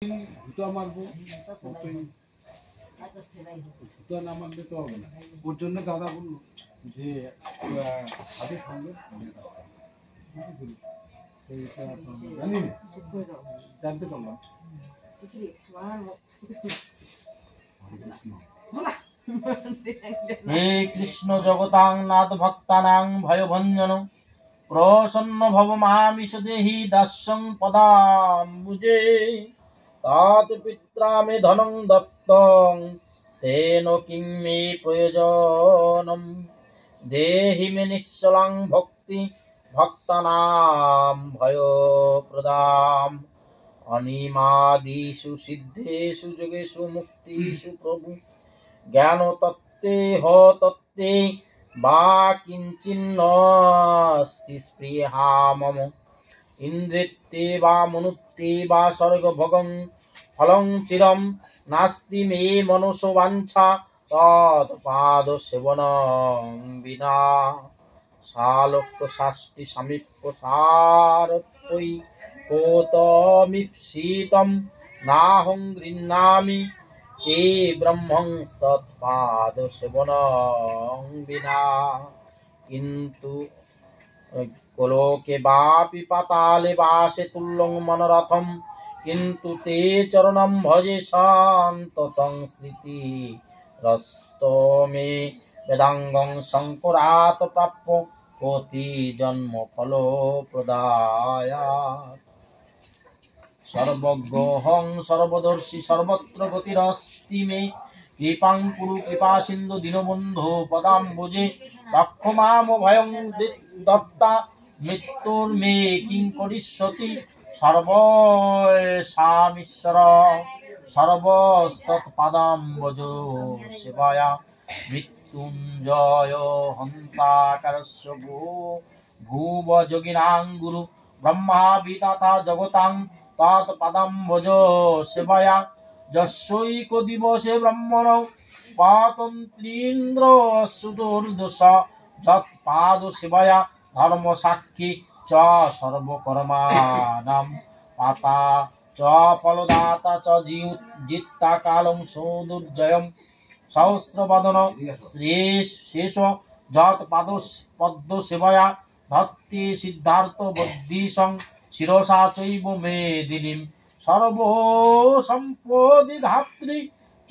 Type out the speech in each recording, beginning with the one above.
জুতা মারবো, জুতা না মারলে তো হবে না। ওর জন্য দাদা বললো যে হাতে সঙ্গে জানি না, জানতে পারলাম। হে কৃষ্ণ জগতাং নাথ ভক্তানাং ভয়ভঞ্জন প্রসন্ন ভব মামিষ দেহি দাস্যং পদাম্বুজে তাত পিত্রা মে ধনং দত্তং তেন কিং মে প্রয়োজনম দেহি মে নিশ্চলাং ভক্তি ভক্তানাং ভয়প্রদাম অনিমাদিষু সিদ্ধেষু যোগেষু মুক্তিষু প্রভু জ্ঞান তত্ত্বে হ তত্ত্বে বা কিঞ্চিন্নস্তি স্পৃহা মম ইন্দ্রিত্তে বা মনুত্তে বা স্বর্গ ভোগং ফলং চিরম নাস্তি মে মনসো বাঞ্ছা তৎপাদ সেবনং বিনা শালোক্ত শাস্তি সামীপ্য সারত্বই কোতমিপ্সিতম নাহং গৃহ্ণামি কে ব্রহ্মং তৎপাদ সেবনং বিনা কিন্তু গোলোকে বাপি পাতালে বাসে তুল্যং মনোরথম কিন্তু তে চরণম ভজে শান্ততং স্মৃতি রস্তমে বেদাঙ্গং শঙ্করাত প্রাপ্য কোটি জন্ম ফল প্রদায়া সর্বজ্ঞহং সর্বদর্শী সর্বত্র গতিরস্তি মে কৃপাং কুরু কৃপা সিন্ধু দীনবন্ধু পদাম্বুজে রক্ষ মাম ভয়ং দত্তা মৃত্যুর মে কিং করিষ্যতি সর্বসামীশ্বর সর্বস্তৎপাদাম্বজ সেবায়া মৃত্যুঞ্জয় হন্তাকারস্য ভুব যোগিনাং গুরু ব্রহ্মা বিধাতা জগতাং তৎপদাম্বজ সেবায়া যস্যৈক দিবসে ব্রহ্মণ পাতন্ত্রীন্দ্র সুদুর্দশ যৎপাদ সেবায়া ধর্ম সাক্ষী চ সর্বকর্মাণাম পাতা চ ফলদাতা চ জিত্তা কালং সুদুর্জয়ম সহস্রবদন শেষ যৎপাদ পদ্ম সেবায়া ধত্তে সিদ্ধার্থ বুদ্ধিসং শিরসা চৈব মেদিনীম সর্বসম্পদি ধাত্রী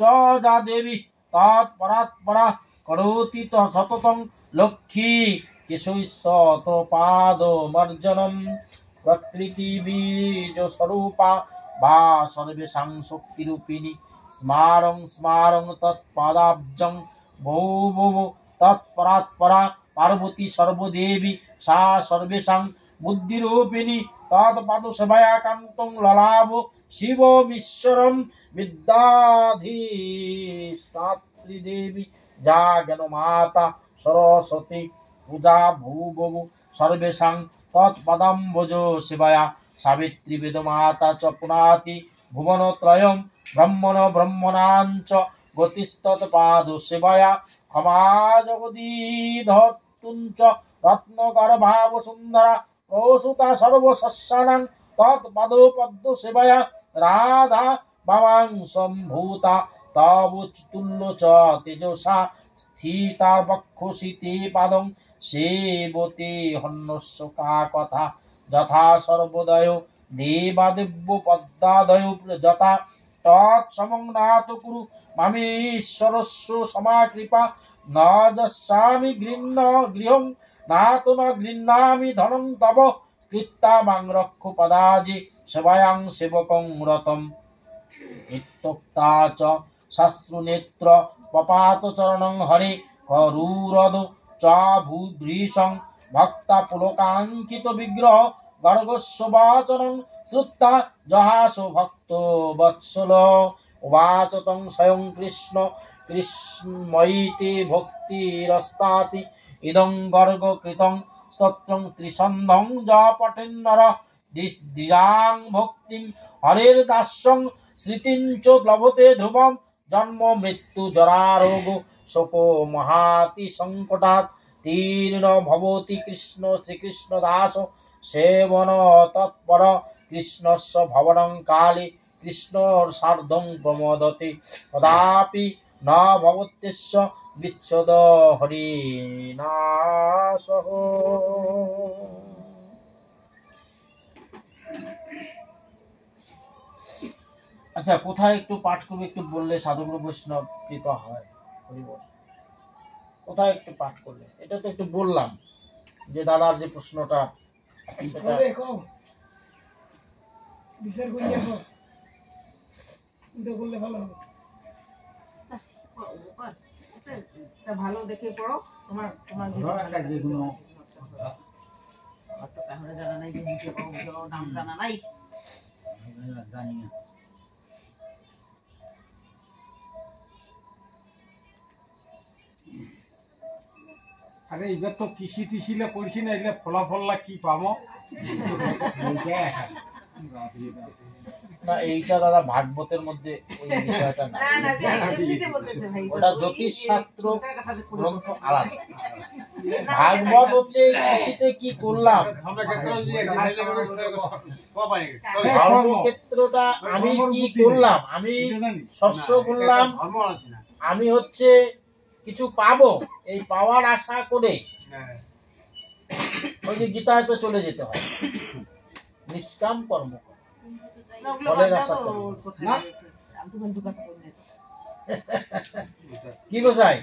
চ যা দেবী তৎপরাৎপরা করোতি সততং লক্ষ্মী কেশৈস্তত পাদ মর্জনম প্রকৃতি বীজ স্বরূপা বা সর্বেষাং শক্তিরূপিণী স্মারং স্মারং তৎপদাব্জং বহু বহু তৎপরাৎপরা পার্বতী সর্বদেবী সা সর্বেষাং বুদ্ধিরূপিণী তৎপাদ সেবায়া কান্তং ললাভ শিবমীশ্বরম বিদ্যাধীষ্টাত্রী দেবী যা জ্ঞান মাতা সরস্বতী পূজা ভূবভু সর্বেষাং তৎপদাম্বজ সেবায়া সাবিত্রী বেদমাতা চ পুনাতি ভুবনত্রয়ং ব্রহ্মণ ব্রহ্মণাঞ্চ গতিস্তৎপাদ সেবায়া ক্ষমা জগদীধতুঞ্চ রত্নকর ভাব সুন্দরা প্রসূতা সর্বশস্যানাং তৎপাদ পদ্ম সেবায়া রাধা বামাং সম্ভূতা তব তুল্য চ তেজসা স্থিতা বক্ষসিতে পাদং সেবতে হন্যস্য কা কথা যথা সর্বদয় দেবাদেব্য পদ্মাদয় যথা তৎসমং নাথ কুরু মামেশ্বরস্য সমাকৃপা ন যস্যামি গৃহং নাত ন গৃহ্ণামি ধনং তব কৃত্তা মাং রক্ষ পদাজি সেবায়াং সেবকং রতম ইত্যক্তা চ শাস্ত্রনেত্র পপাত চরণং হরে করুরদ চ ভূভৃশং ভক্তা পুলকাঙ্কিত বিগ্রহ গর্গস্য বাচনং শ্রুত্তা জহাস ভক্ত বৎসল উবাচ তং স্বয়ং কৃষ্ণ কৃষ্ণময়ীতে ভক্তিরস্তাতি ইদং গর্গ কৃতং স্তোত্রং ত্রিসন্ধং যা পঠেন্নর দিরাং ভক্তিং হরের দাস্যং স্মৃতিং চ লভতে ধ্রুবম জন্ম মৃত্যু জরারোগ শোক মহাতি সংকটাৎ তীর্ণ ভবতি কৃষ্ণ শ্রীকৃষ্ণ দাস সেবন তৎপর কৃষ্ণস্য ভবনং কালে কৃষ্ণর সার্ধং প্রমোদতে তদাপি না ভবত্যস্য বিচ্ছেদ হরিনাশঃ। আচ্ছা, কোথায় একটু পাঠ করবে একটু বললে সাধুগুরু বৈষ্ণব কৃপা হয়। হরি বল। কোথায় একটু পাঠ করলে, এটা তো একটু বললাম যে দাদার যে প্রশ্নটা সেটা বিচার করে দেখো, এটা করলে ভালো হবে। ভালো দেখে পড়ো, তোমার তোমার যেগুলো তাহলে জানা নাই যে নাম জানা নাই, জানি না। আরে এবার তো কৃষি টিসিলে করছি না, এগুলো ফলাফল কি পাবো? না, এইটা দাদা ভাগবতের মধ্যে ওই বিষয়টা না, না না এমনিতে বলতেছে ভাই, ওটা জ্যোতিষ শাস্ত্র গ্রন্থ আলাদা। ভাগবত হচ্ছে কৃষিতে কি করলাম, ধর্মক্ষেত্রটা আমি কি করলাম, আমি শস্য করলাম, আমি হচ্ছে কিছু পাবো, এই পাওয়ার আশা করে ওই যে গীতায় তো চলে যেতে হয় নিষ্কাম কর্ম করে। ফলের আশা করো না। কি গোসাই,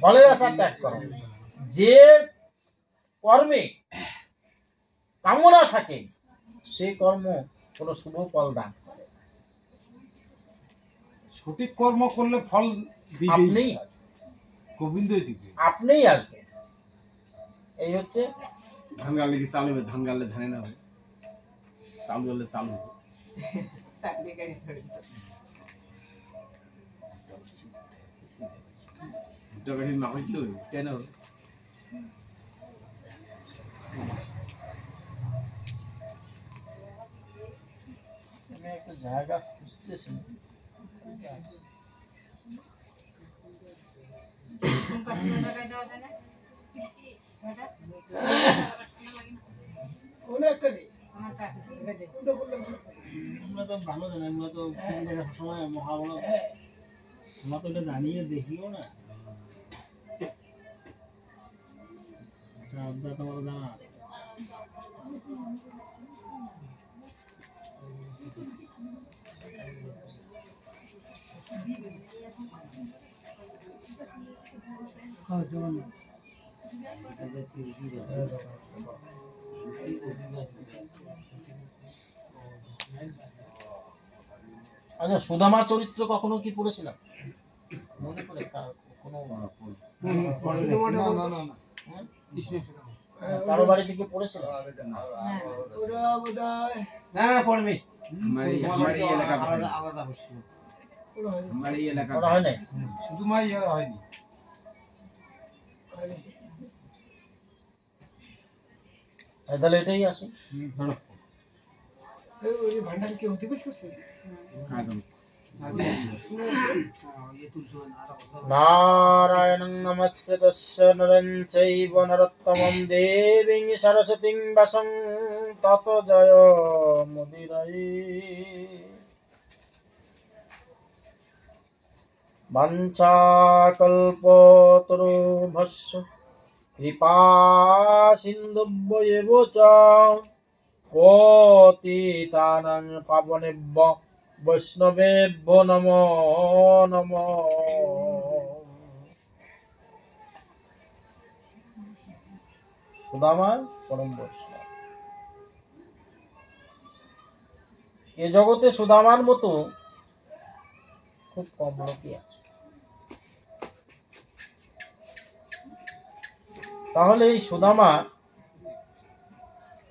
ফলের আশা ত্যাগ করো। যে কর্মে কামনা থাকে সে কর্ম কোনো শুভ ফল দান করে। সঠিক কর্ম করলে ফল আপনিই গোবিন্দই দিবে, আপনিই আসবে। এই হচ্ছে ধান গালে কি চাল হবে, ধান গালে ধানে না হবে, চাল গালে চাল হবে। না হইছিল কেন আমি একটা জায়গা খুঁজতেছি। আমরা তো ভালো জানি, আমরা তো সবসময় মহাবল, আমরা তো এটা জানিয়ে দেখিও না, তোমার জানা আছে। আচ্ছা, সুদামা চরিত্র কখনো কি পড়েছিলাম? মনে পড়ে কোনো কারো বাড়ি থেকে পড়েছিলাম? না না পড়বি, পড়া হয় নাই। শুধু মাই হয়নি। তাহলে এটাই আসে। ভান্ডার কি হতে করছে? নারায়ণং নমস্কৃতস্য নরং চৈব নরোত্তমং দেবীং সরস্বতীং ব্যাসং ততো জয় মুদিরয়ে। বাঞ্ছাকল্পতরুভ্যশ্চ কৃপা সিন্ধুভ্যেব চ পতিতানাং পাবনেভ্য বৈষ্ণবেভ্যো নমো নমঃ। সুদামা পরম বৈষ্ণব। এ জগতে সুদামার মতো খুব কম লোকই আছে। তাহলে এই সুদামা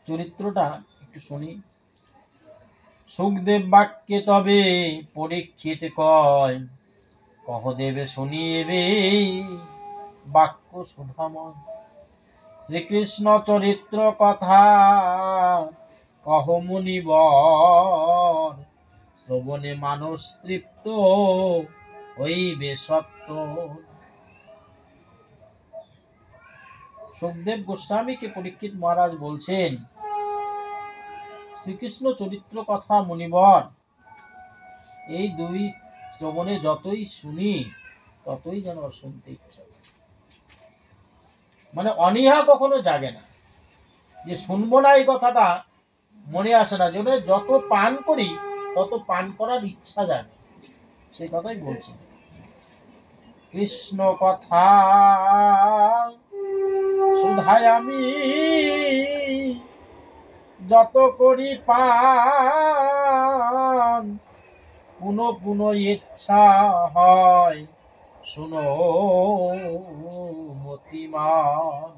চরিত্রটা একটু শুনি। সুখদেব বাক্যে তবে পরীক্ষিত কয়, কহ দেবে শুনিবে বাক্য সুধাময়। শ্রীকৃষ্ণ চরিত্র কথা কহ মুনিবর, শ্রবণে মানুষ তৃপ্ত হইবে সত্য। সুখদেব গোস্বামীকে পরীক্ষিত মহারাজ বলছেন, শ্রীকৃষ্ণ চরিত্র কথা মুনিবর এই দুই শ্রবণে যতই শুনি ততই যেন শুনতে ইচ্ছা করে। মানে অনীহা কখনো জাগে না, যে শুনবো না এই কথাটা মনে আসে না। যেন যত পান করি তত পান করার ইচ্ছা জাগে, সেই কথাই বলছি। কৃষ্ণ কথা সুধায় আমি যত করি পান, পুনঃ পুনঃ ইচ্ছা হয় শুনো মতিমান।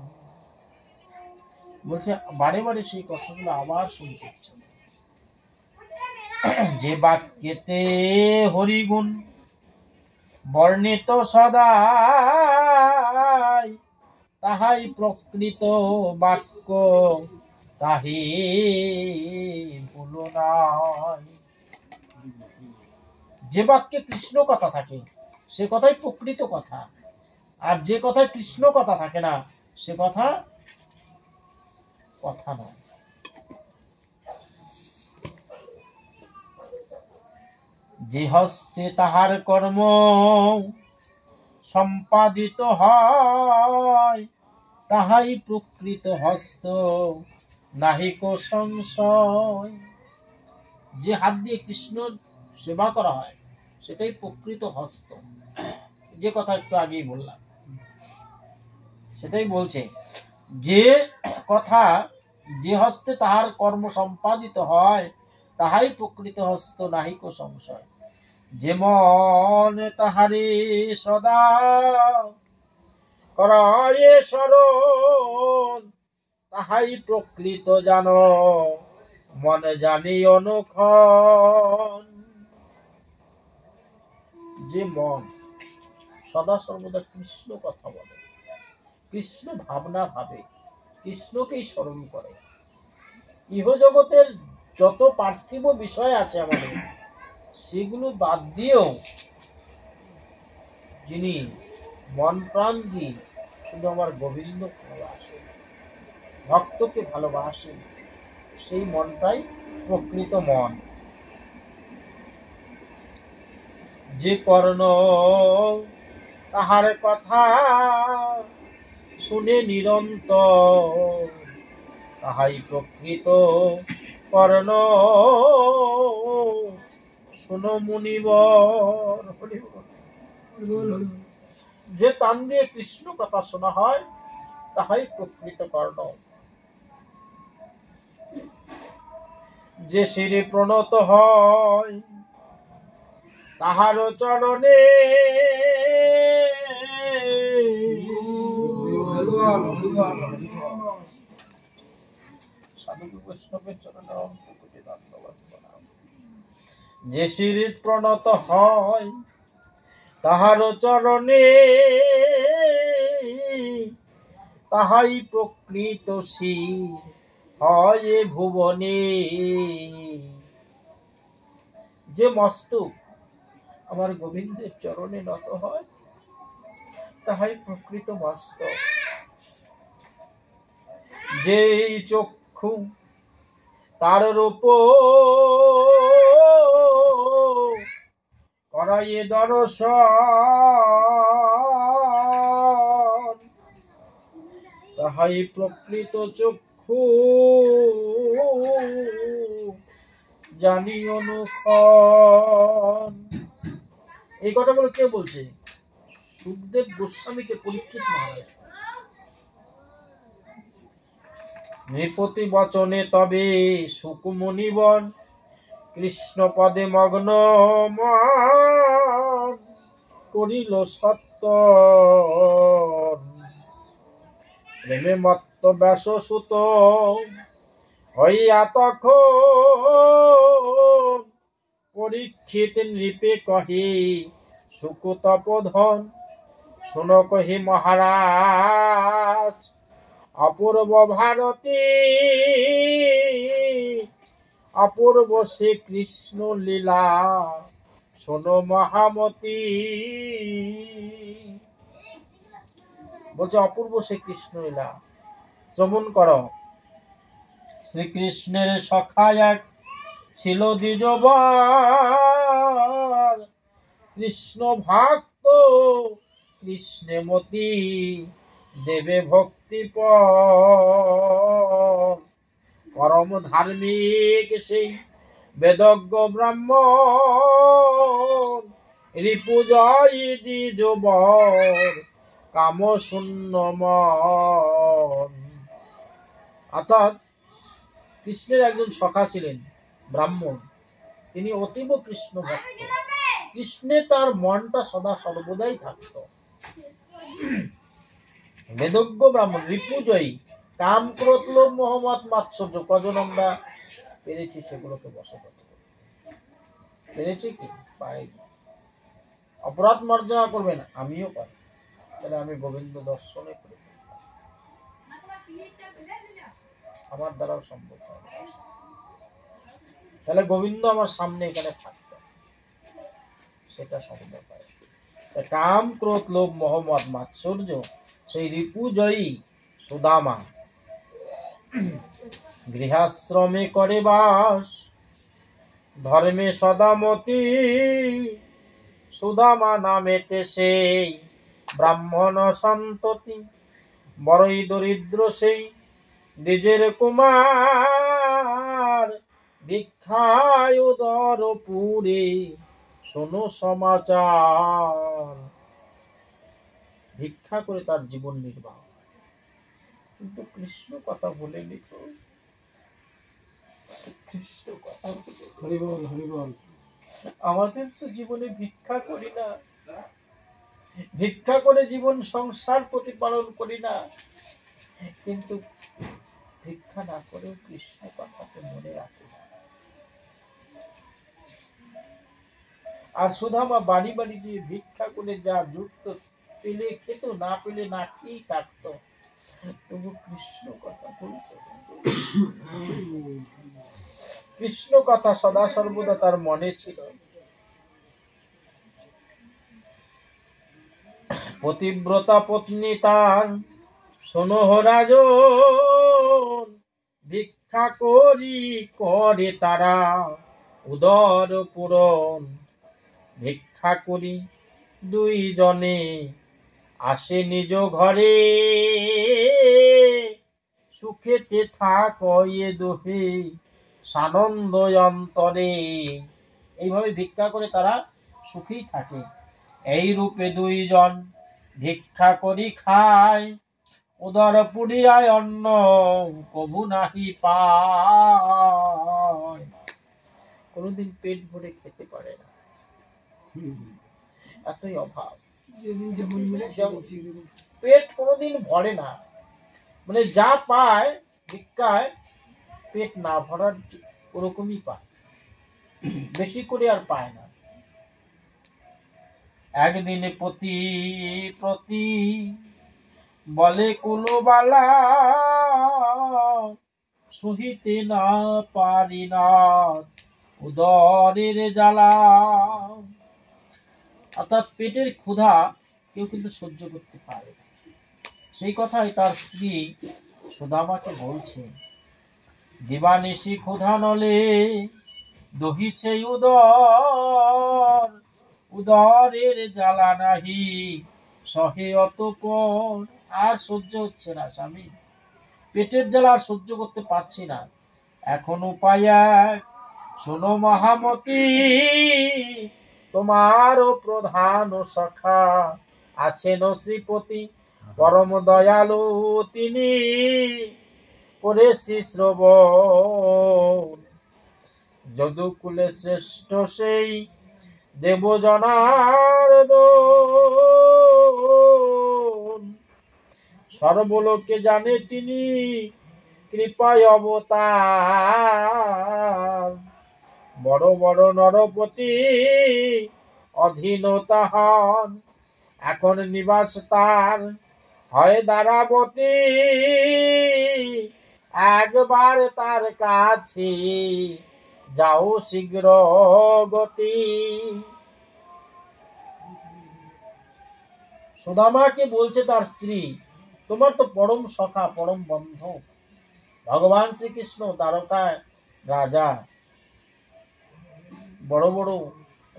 বলছে বারে বারে সেই কথাগুলো আবার শুনতে ইচ্ছা। যে বাক্যেতে হরিগুণ বর্ণিত সদাই, তাহাই প্রকৃত বাক্য, তাহি ভুল নাই। যে বাক্যে কৃষ্ণ কথা থাকে সে কথাই প্রকৃত কথা, আর যে কথায় কৃষ্ণ কথা থাকে না সে কথা কথা নয়। যে হস্তে তাহার কর্ম সম্পাদিত হয়, তাহাই প্রকৃত হস্ত, নাহিক সংশয়। যে হাত দিয়ে কৃষ্ণ সেবা করা হয় সেটাই প্রকৃত হস্ত, যে কথা একটু আগেই বললাম সেটাই বলছে। যে কথা যে হস্তে তাহার কর্ম সম্পাদিত হয়, তাহাই প্রকৃত হস্ত, নাহিক সংশয়। যে মন তাহারে সদা করায় স্মরণ, তাহাই প্রকৃত জান, মনে জানি অনুক্ষণ। যে মন সদা সর্বদা কৃষ্ণ কথা বলে, কৃষ্ণ ভাবনা ভাবে, কৃষ্ণকেই স্মরণ করে, ইহজগতের যত পার্থিব বিষয় আছে আমাদের সেগুলো বাদ দিয়েও যিনি মন প্রাণ দিয়ে শুধু আমার গোবিন্দ ভালোবাসেন, ভক্তকে ভালোবাসেন, সেই মনটাই প্রকৃত মন। যে কর্ণ তাহার কথা শুনে নিরন্তর, তাহাই প্রকৃত কর্ণ, শুনো মুনিবর। যে কান দিয়ে কৃষ্ণ কথা শোনা হয় তাহাই প্রকৃত কর্ণ। যে শিরে প্রণত হয় তাহার চরণে, সাধু বৈষ্ণবের চরণে অন্তকোটি ধন্যবাদ জানাই। যে শিরে প্রণত হয় তাহার চরণে, তাহাই প্রকৃত শির হয় ভুবনে। যে মস্তক আমার গোবিন্দের চরণে নত হয় তাহাই প্রকৃত মস্তক। যে চক্ষু তার রূপ করাইয়ে দর্শন, তাহাই প্রকৃত চক্ষু জানি অনুক্ষণ। এই কথাগুলো কে বলছে? সুখদেব গোস্বামীকে পরীক্ষিত মহারাজ। নৃপতি বচনে তবে সুকুমনিবন, কৃষ্ণ পদে মগ্ন মন করিল সত্য, প্রেমে মত্ত ব্যাস সুত হইয়া তখন, পরীক্ষিত নৃপে কহি সুকুতপোধন, শুনো কহি মহারাজ অপূর্ব ভারতী, অপূর্ব শ্রী কৃষ্ণ লীলা শোনো মহামতি। বলছে অপূর্ব শ্রী কৃষ্ণ লীলা শ্রবণ করো। শ্রীকৃষ্ণের সখা এক ছিল দ্বিজবর, কৃষ্ণ ভক্ত কৃষ্ণে মতি দেবে ভক্তি পরম ধার্মিক সেই বেদজ্ঞ ব্রাহ্মণ রিপুজয় দ্বিজবর কাম শূন্য মন। অর্থাৎ কৃষ্ণের একজন সখা ছিলেন ব্রাহ্মণ, তিনি অতীব কৃষ্ণ ভক্ত, কৃষ্ণে তার মনটা সদা সর্বদাই থাকত। বেদজ্ঞ ব্রাহ্মণ রিপুজয়ী, কাম ক্রোধ লোভ মোহ মদ মাৎসর্য, কজন আমরা পেরেছি সেগুলোকে বশ করতে, পেরেছি কি পাইনি। অপরাধ মার্জনা করবেন, আমিও পারি, তাহলে আমি গোবিন্দ দর্শনে করি, আমার দ্বারাও সম্ভব হয় না। তাহলে গোবিন্দ আমার সামনে এখানে থাকতো, সেটা সম্ভব হয়। কাম ক্রোধ লোভ মোহ মদ মাৎসর্য সেই রিপুজয়ী সুদামা গৃহাশ্রমে করে বাস, ধর্মে সদামতি সুদামা নামেতে সেই ব্রাহ্মণ সন্ততি, বড়ই দরিদ্র সেই দ্বিজের কুমার, ভিক্ষায় উদর পুরে শোনো সমাচার। ভিক্ষা করে তার জীবন নির্বাহ, কিন্তু কৃষ্ণ কথা বলেনি তো, কৃষ্ণ কথা বলে। হরিবল হরিবল। আমাদের তো জীবনে ভিক্ষা করি না, ভিক্ষা করে জীবন সংসার প্রতিপালন করি না, কিন্তু ভিক্ষা না করেও কৃষ্ণ কথাকে মনে রাখি না। আর সুদামা বাড়ি বাড়ি দিয়ে ভিক্ষা করে যা যুক্ত, পেলে খেত, না পেলে না খেয়েই থাকত, তবু কৃষ্ণ কথা বলতো। কৃষ্ণ কথা সদা সর্বদা তার মনে ছিল। পতিব্রতা পত্নী তার শোনো রাজন, ভিক্ষা করি করে তারা উদর পূরণ। ভিক্ষা করি দুইজনে আসে নিজ ঘরে, সুখেতে থাক এ দোহে সানন্দ অন্তরে। এইভাবে ভিক্ষা করে তারা সুখী থাকে। এই রূপে দুইজন ভিক্ষা করি খায়, উদর পুরিয়ায় অন্ন কবু নাহি পায়। কোনদিন পেট ভরে খেতে পারে না, এতই অভাব। পেট কোনদিন ভরে না, মানে যা পায় ভিক্ষায় পেট না ভরার ওরকমই পায়, বেশি করে আর পায় না। একদিনে প্রতি প্রতি বলে কুলবালা, সহিতে না পারি না উদরের জ্বালা। অর্থাৎ পেটের ক্ষুধা কেউ কিন্তু সহ্য করতে পারে না। সেই কথাই তার স্ত্রী সুদামাকে বলছে, দিবানিশি ক্ষুধা নলে দহিছে উদর, উদরের জ্বালা নাহি সহে অতপর। আর সহ্য হচ্ছে না স্বামী, পেটের জ্বালা আর সহ্য করতে পারছি না। এখন উপায় এক শোনো মহামতি, তোমারও প্রধান সখা আছেন শ্রীপতি, পরম দয়ালু তিনি করেছি শ্রবণ। যদুকুলে শ্রেষ্ঠ সেই দেবজনার্দন, সর্বলোকে জানে তিনি কৃপায় অবতার। বড় বড় নরপতি অধীনতা হন, এখন নিবাস তার হয় দ্বারাবতী। একবার তার কাছে যাও শীঘ্র গতি। সুদামাকে বলছে তার স্ত্রী, তোমার তো পরম সখা পরম বন্ধু ভগবান শ্রীকৃষ্ণ, দ্বারকায় রাজা, বড় বড়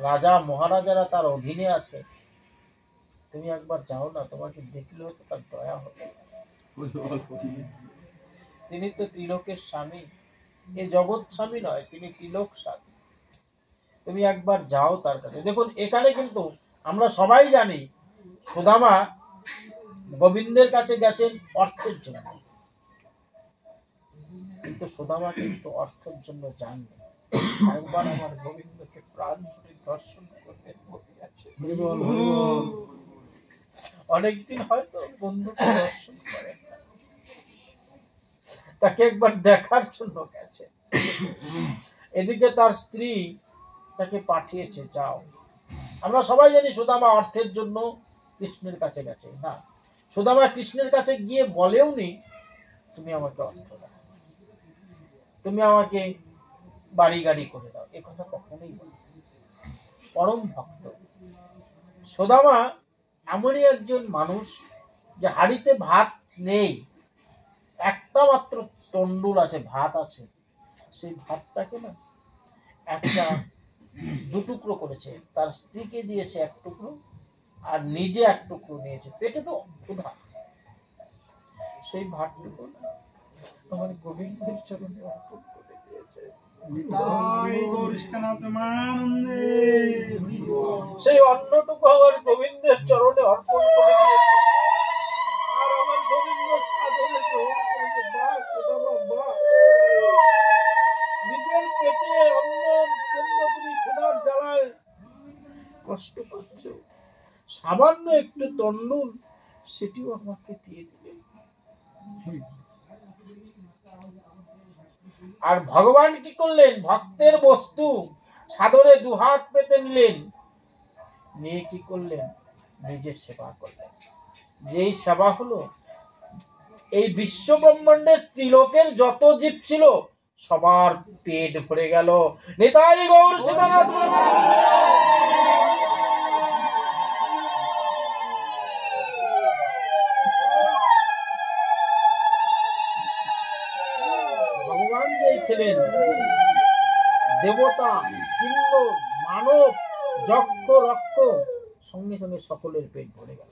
রাজা মহারাজারা তার অধীনে আছে, তুমি একবার যাও না, তোমাকে দেখলে হয়তো তার দয়া হবে। তিনি তো ত্রিলোকের স্বামী, এই জগৎ স্বামী নয়, তিনি ত্রিলোক স্বামী। তুমি একবার যাও তার কাছে। দেখুন এখানে কিন্তু আমরা সবাই জানি সুদামা গোবিন্দের কাছে গেছেন অর্থের জন্য, কিন্তু সুদামা কিন্তু অর্থের জন্য যাননি। একবার আমার গোবিন্দকে প্রাণ ভরে দর্শন করতে আছে। অনেকদিন হয়তো বন্ধুকে দর্শন করে, তাকে একবার দেখার জন্য গেছে। এদিকে তার স্ত্রী তাকে পাঠিয়েছে, যাও। আমরা সবাই জানি সুদামা অর্থের জন্য কৃষ্ণের কাছে গেছে না। সুদামা কৃষ্ণের কাছে গিয়ে বলেও নি তুমি আমাকে অর্থ দাও, তুমি আমাকে বাড়ি গাড়ি করে দাও, এ কথা কখনোই বলে। পরম ভক্ত সুদামা এমনই একজন মানুষ যে হাড়িতে ভাত নেই, একটা মাত্র তন্ডুল আছে, ভাত আছে, সেই ভাতটাকে না একটা দুটুকরো করেছে, তার স্ত্রীকে দিয়েছে এক টুকরো, আর নিজে এক টুকরো নিয়েছে। পেটে তো ক্ষুধা, সেই ভাতটুকু আমার গোবিন্দের চরণে অর্পণ করে দিয়েছে। সেই অন্নটুকু আমার গোবিন্দের চরণে অর্পণ করে দিয়েছে, আর আমার গোবিন্দ সাদরে গ্রহণ করেছে। বাহ সুদামা বাহ, নিজের পেটে অন্নের জন্য তুমি ক্ষুধার জ্বালায় কষ্ট পাচ্ছ, সামান্য একটু তন্ডুল সেটিও আমাকে দিয়ে দিলে। আর ভগবান কি করলেন, ভক্তের বস্তু সাদরে দুহাত পেতে নিলেন, নিয়ে কি করলেন, নিজের সেবা করলেন। যেই সেবা হলো, এই বিশ্ব ব্রহ্মাণ্ডের ত্রিলোকের যত জীব ছিল সবার পেট ভরে গেল। নিতাই গৌর সীতানাথ ভগবান যে ছিলেন, দেবতা, কিন্নর, মানব, যক্ষ, রক্ষ, সঙ্গে সঙ্গে সকলের পেট ভরে গেল।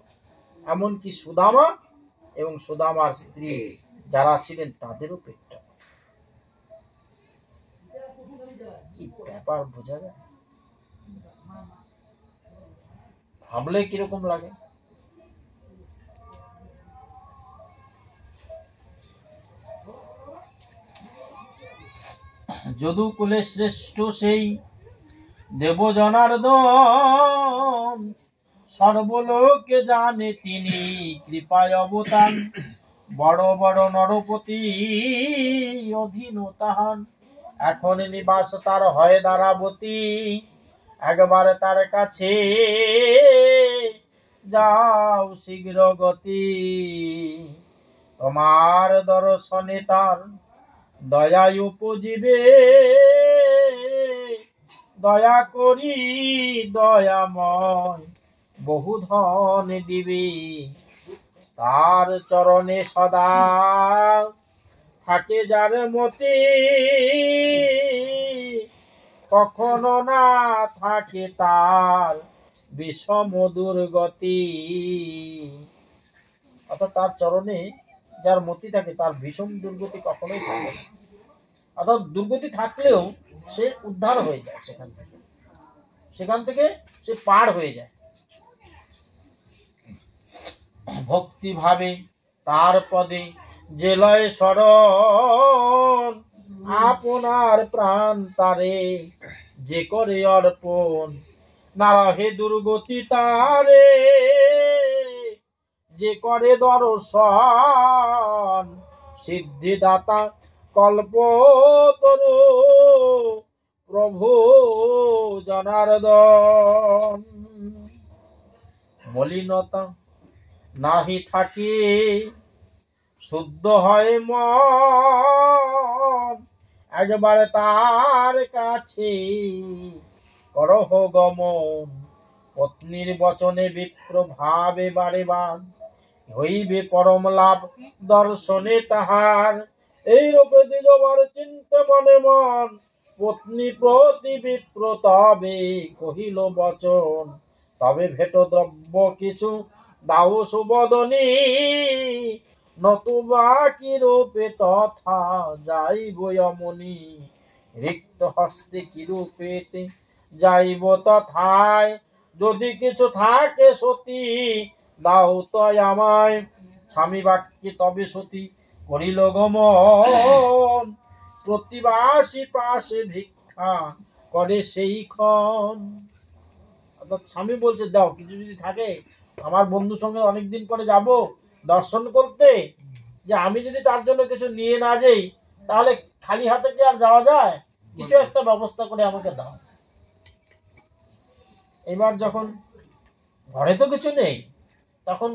এমনকি সুদামা এবং সুদামার স্ত্রী যারা ছিলেন তাদেরও পেটটা। কি ব্যাপার বোঝা যায়, ভাবলে কিরকম লাগে। যদুকুলে শ্রেষ্ঠ সেই দেব জনার্দন, সর্বলোকে জানে তিনি কৃপায় অবতান, বড় বড় নরপতি অধীন তাহান। এখন নিবাস তার হয় দ্বারাবতী, একবার তার কাছে যাও শীঘ্র গতি, তোমার দর্শনে তার দয়ায় উপজিবে, দয়া করি দয়াময় বহু ধন দিবে। তার চরণে সদা থাকে যার মতি, কখনো না থাকে তার বিষম দুর্গতি। অর্থাৎ তার চরণে যার মতি থাকে তার ভীষণ দুর্গতি কখনোই থাকে না। অর্থাৎ দুর্গতি থাকলেও সে উদ্ধার হয়ে যায়, সেখান থেকে সে পার হয়ে যায়। ভক্তি ভাবে তার পদে যে লয় শরণ, আপনার প্রাণ তারে যে করে অর্পণ, না রহে দুর্গতি তারে যে করে দর্শন। সিদ্ধিদাতা কল্পতরু প্রভু জনার্দন, মলিনতা নাহি থাকে শুদ্ধ হয় মন, একবার তার কাছে করহ গমন। পত্নীর বচনে বিপ্র ভাবে বারে বার, হইবে পরম লাভ দর্শনে তাহার। এই রূপে দ্বিজবার চিন্তে মনে মন, পত্নী প্রতি বিপ্র তবে কহিল বচন, তবে ভেট দ্রব্য কিছু দাও সুবদনী, নতুবা কি রূপে তথা যাইব অমনি, রিক্ত হস্তে কি রূপেতে যাইব তথায়, যদি কিছু থাকে সতী দাও তয় আমায়, স্বামী বাক্যে তবে সতী করিল গমন, প্রতিবাসী পাশে ভিক্ষা করে সেই ক্ষণ। অর্থাৎ স্বামী বলছে দাও কিছু যদি থাকে, আমার বন্ধুর সঙ্গে অনেকদিন পরে যাব দর্শন করতে, যে আমি যদি তার জন্য কিছু নিয়ে না যাই তাহলে খালি হাতে কি আর যাওয়া যায়, কিছু একটা ব্যবস্থা করে আমাকে দাও। এবার যখন ঘরে তো কিছু নেই, তখন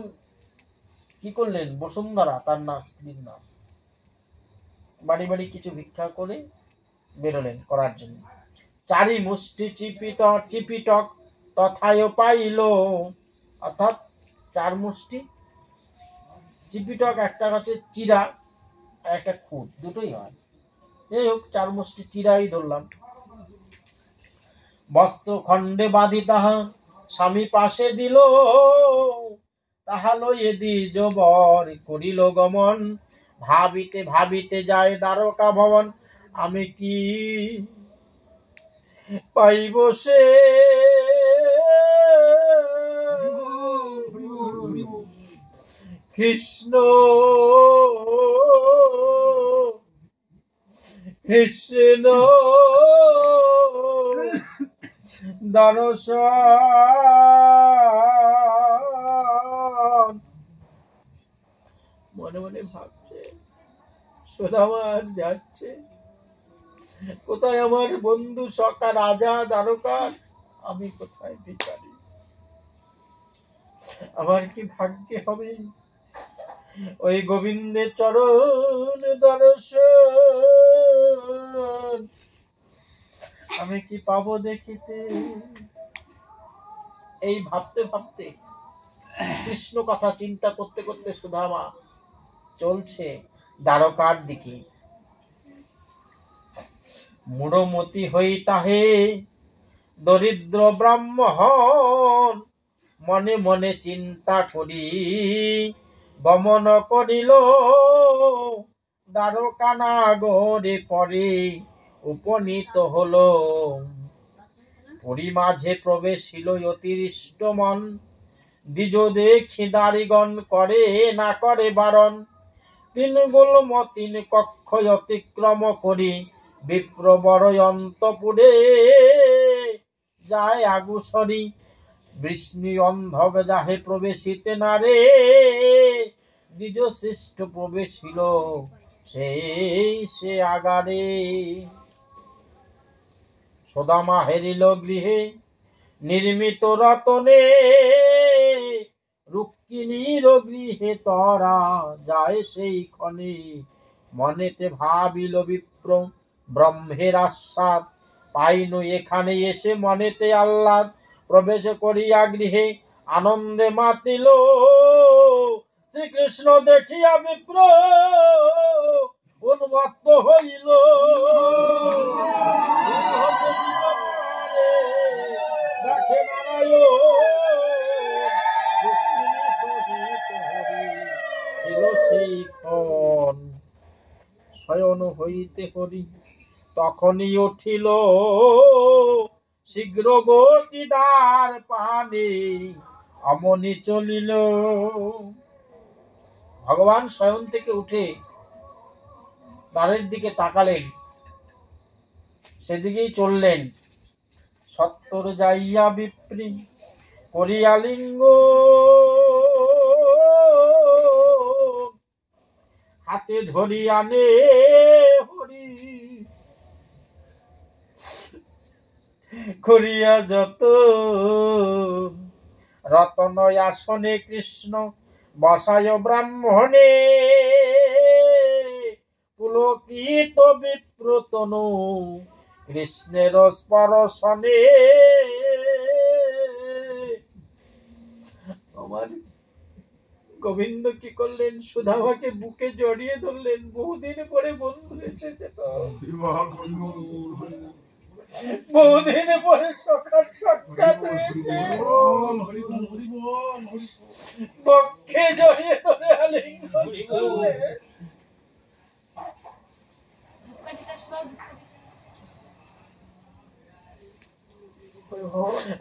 কি করলেন, বসুন্ধরা তার নাম, স্ত্রীর নাম, বাড়ি বাড়ি কিছু ভিক্ষা করে বেরোলেন করার জন্য। চারি মুষ্টি চিপিটক তথায় পাইল, অর্থাৎ চার মুষ্টি চিপিটক, একটা হচ্ছে চিরা আর একটা খুদ, দুটোই হয়, যাই হোক চার মুষ্টি চিরাই ধরলাম। বস্ত্র খণ্ডে বাঁধি তাহা স্বামী পাশে দিল, তাহা লইয়ে দ্বিজ বর করিল গমন, ভাবিতে ভাবিতে যায় দ্বারকা ভবন, আমি কি পাইব সে কৃষ্ণ কৃষ্ণ দর্শন। মনে মনে ভাবছে সুদামা আর যাচ্ছে কোথায়, আমার বন্ধু সখা রাজা দ্বারকা, আমি কোথায় ভিখারি, আমার কি ভাগ্যে হবে ওই গোবিন্দের চরণ দর্শন, আমি কি পাবো দেখিতে। এই ভাবতে ভাবতে কৃষ্ণ কথা চিন্তা করতে করতে সুদামা চলছে দ্বারকার দিকে। মূঢ়মতি হই তাহে দরিদ্র ব্রাহ্মণ, মনে মনে চিন্তা করি গমন করিল, দ্বারকা নাগরে পরে উপনীত হলো, পুরী মাঝে প্রবেশিল অতিরিষ্ট মন, দ্বিজ দেখি দারিগণ করে না করে বারণ, তিন গোলম তিন কক্ষ অতিক্রম করি, বিপ্র বড় অন্তপুরে যায় আগুসরি, বৃষ্ণি অন্ধব যাহে প্রবেশিতে না রে, দ্বিজ শ্রেষ্ঠ প্রবেশিল সেই সে আগারে। সুদামা হেরিল গৃহে নির্মিত রতনে, রুক্মিণীর গৃহে তরা যায় সেই ক্ষণে, মনেতে ভাবিল বিপ্র ব্রহ্মের আস্বাদ, পাইনু এখানে এসে মনেতে আহ্লাদ, প্রবেশ করিয়া গৃহে আনন্দে মাতিল, শ্রীকৃষ্ণ দেখিয়া বিপ্র উন্মত্ত হইল, দেখে ছিল সেই ক্ষণ, শয়ন হইতে হরি তখনই উঠিল, শীঘ্র গতি দ্বার পানে অমনি চলিল। ভগবান শয়ন থেকে উঠে দ্বারের দিকে তাকালেন, সেদিকেই চললেন। সত্তর যাইয়া বিপ্রি করিয়া লিঙ্গ, হাতে ধরিয়া নে হরি করিয়া যত, রতন আসনে কৃষ্ণ বসায় ব্রাহ্মণে, পুলকিত বিপ্রতনু কৃষ্ণের স্পর্শনে। আমার গোবিন্দ কি করলেন, সুধামাকে বুকে জড়িয়ে ধরলেন। বহুদিন পরে বন্ধু এসেছে তো, বহুদিন পরে সখার সাক্ষাৎ হয়েছে। বক্ষে জড়িয়ে ধরে আলিঙ্গন করলেন।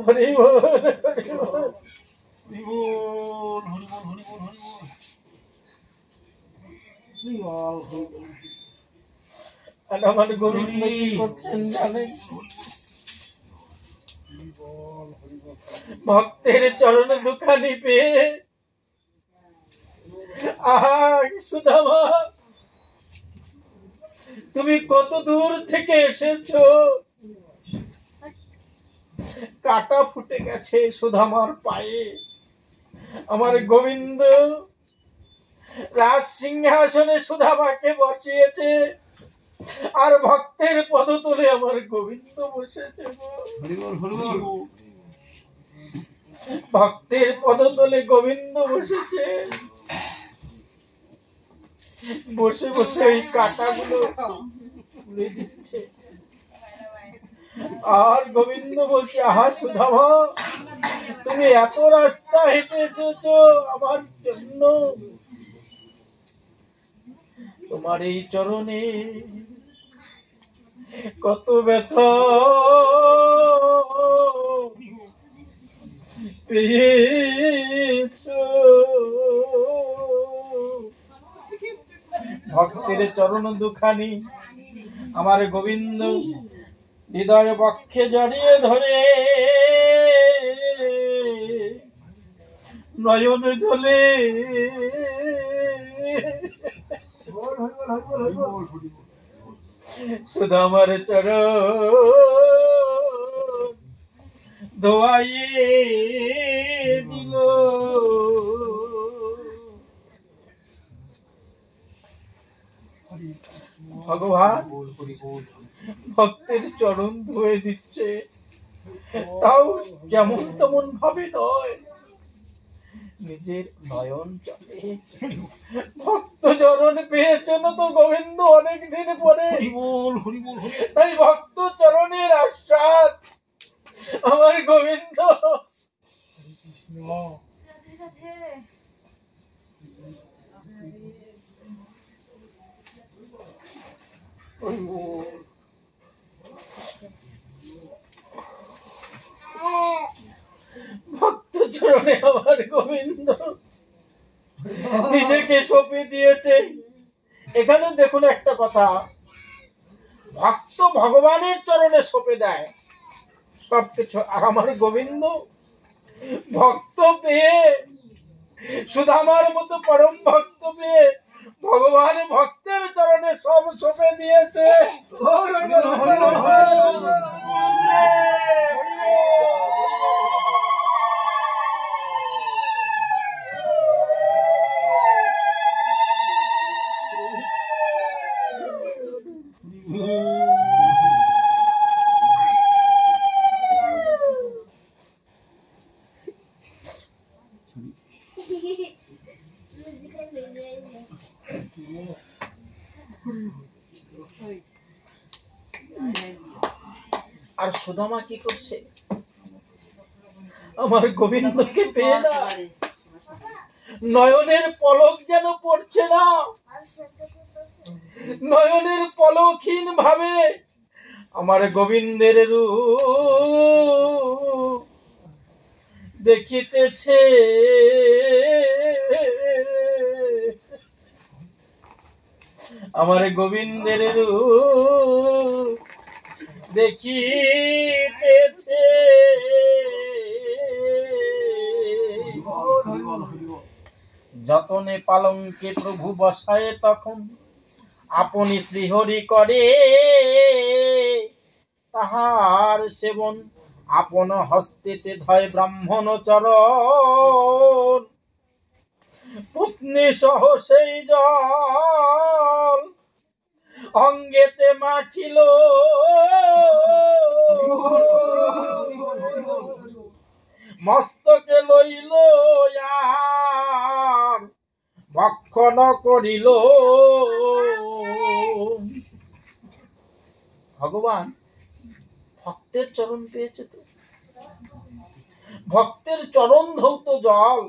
হরি বল, হরি বল। আর আমার গোবিন্দ কি করছেন জানেন? ভক্তের চরণ দুখানি পেয়ে, আহা সুদামা, তুমি কত দূর থেকে এসেছো। কাটা ফুটে গেছে সুধামার পায়ে। আমার গোবিন্দ রাজ সিংহাসনে সুধামাকে বসিয়েছে, আর ভক্তের পদতলে আমার গোবিন্দ বসেছে। ভক্তের পদতলে গোবিন্দ বসেছে। বসে বসে এই কাঁটাগুলো তুলে দিচ্ছে। আর গোবিন্দ বলছে, আহা সুধামা, তুমি এত রাস্তা হেঁটে এসেছো আমার জন্য। তোমার এই চরণে কত ব্যথা পেয়েছো। ভক্তের চরণ দুখানি আমার গোবিন্দ হৃদয় বক্ষে জড়িয়ে ধরে নয়ন জলে শুধু আমার চরণ ধোয়াইয়ে দিল। ভগবান ভক্তের চরণ ধুয়ে দিচ্ছে, তাও যেমন তেমন ভাবে নয়, নিজের নয়ন জলে। ভক্ত চরণ পেয়েছেন তো গোবিন্দ অনেক দিন পরে, তাই ভক্ত চরণের আশ্বাদ আমার গোবিন্দ। ভক্ত চরণে আমার গোবিন্দ নিজেকে সঁপে দিয়েছে। এখানে দেখুন একটা কথা, ভক্ত ভগবানের চরণে সঁপে দেয় সবকিছু, আর আমার গোবিন্দ ভক্ত পেয়ে, সুধামার মতো পরম ভক্ত পেয়ে ভগবান ভক্তের চরণে সব সঁপে দিয়েছে। আর সুদামা কি করছে, আমার গোবিন্দকে পেয়ে না, নয়নের পলক যেন পড়ছে না, নয়নের পলকহীন ভাবে আমার গোবিন্দের রূপ দেখিতেছে। আমার গোবিন্দের রূপ দেখিতেছে। যতনে পালঙ্কে প্রভু বসায় তখন আপনি শ্রীহরি করে, তাহার সেবন আপন হস্তেতে ধয় ব্রাহ্মণ চরণ। পত্নী সহ সেই জল অঙ্গেতে মাখিল, মস্তকে লইল আর ভক্ষণ করিল। ভগবান ভক্তের চরণ পেয়েছে তো, ভক্তের চরণ ধৌত জল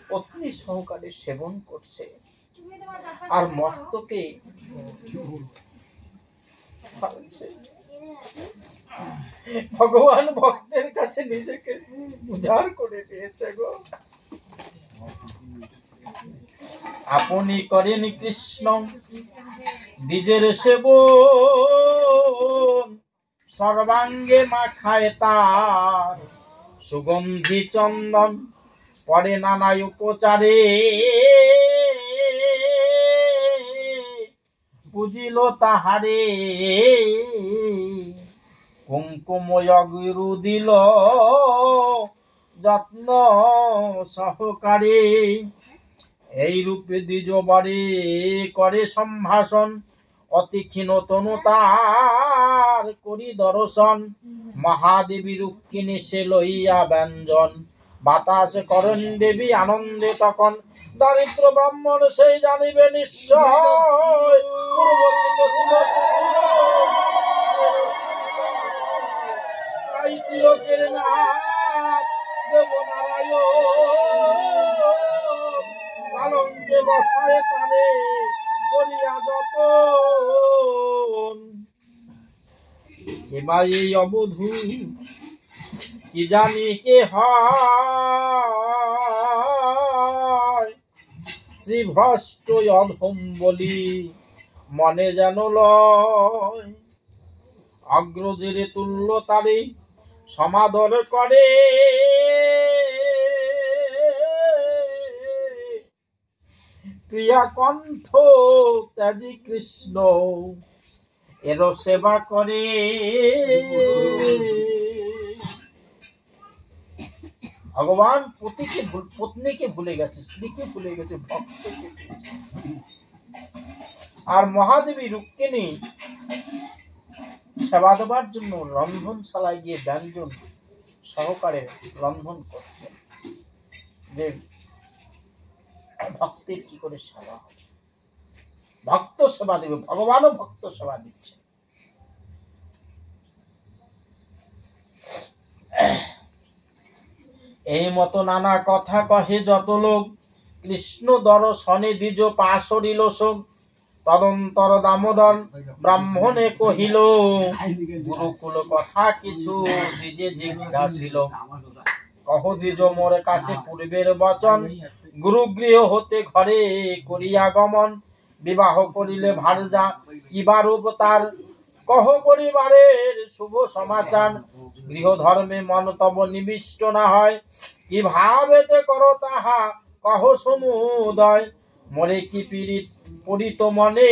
পত্নী সহকারে সেবন করছে, আর মস্তকে ভগবান ভক্তের কাছে নিজেকে উজাড় করে দিয়েছে গো। আপনি করেন কৃষ্ণ দ্বিজের সেবন, সর্বাঙ্গে মাখায় তার সুগন্ধি চন্দন, পরে নানা উপচারে বুঝিল তাহারে, কুঙ্কুম অগুরু দিল যত্ন সহকারে। এই রূপে দ্বিজবারে করে সম্ভাষণ, অতি ক্ষীণ তনু তার করি দর্শন। মহাদেবী রুক্মিণী সে লইয়া ব্যঞ্জন, বাতাস করেন দেবী আনন্দে তখন। দারিদ্র ব্রাহ্মণ সেই জানিবে নিশ্চয়, পূর্বকৃত ছিল তাই তিলকের নাথ দেবনারায়ণ, পালঙ্কে বসায় তারে করিয়া যতন। এবার এই অবধূ কি জানি কে হয়, শ্রীভ্রষ্ট অধম বলি মনে যেন লয়। অগ্রজের তুল্য তারে সমাদর করে, প্রিয়া কণ্ঠ ত্যাজি কৃষ্ণ এর সেবা করে। ভগবান পত্নীকে ভুলে গেছে, স্ত্রীকে ভুলে গেছে, ভক্তকে। আর মহাদেবী রুক্মিণী সেবা দেবার জন্য রন্ধনশালায় গিয়ে ব্যঞ্জন সহকারে রন্ধন করছে। যে ভক্তের কি করে সেবা হবে, ভক্ত সেবা দেবে, ভগবানও ভক্ত সেবা দিচ্ছে। এই মতো নানা কথা কহে যত লোক, কৃষ্ণ দর্শনে দ্বিজ পাশরিল শোক। তদন্তর দামোদর ব্রাহ্মণে কহিল, গুরুকুল কথা কিছু দ্বিজে জিজ্ঞাসিল। কহ দ্বিজ মোর কাছে পূর্বের বচন, গুরুগৃহ হতে ঘরে করিয়া গমন। বিবাহ করিলে ভারজা কিবা রূপ তার, কহ পরিবারের শুভ সমাচার। গৃহ ধর্মে মন তব নিবিষ্ট না হয়, কিভাবেতে করো তাহা কহ সমুদয়। মরে কি পীড়িত পড়িত মনে,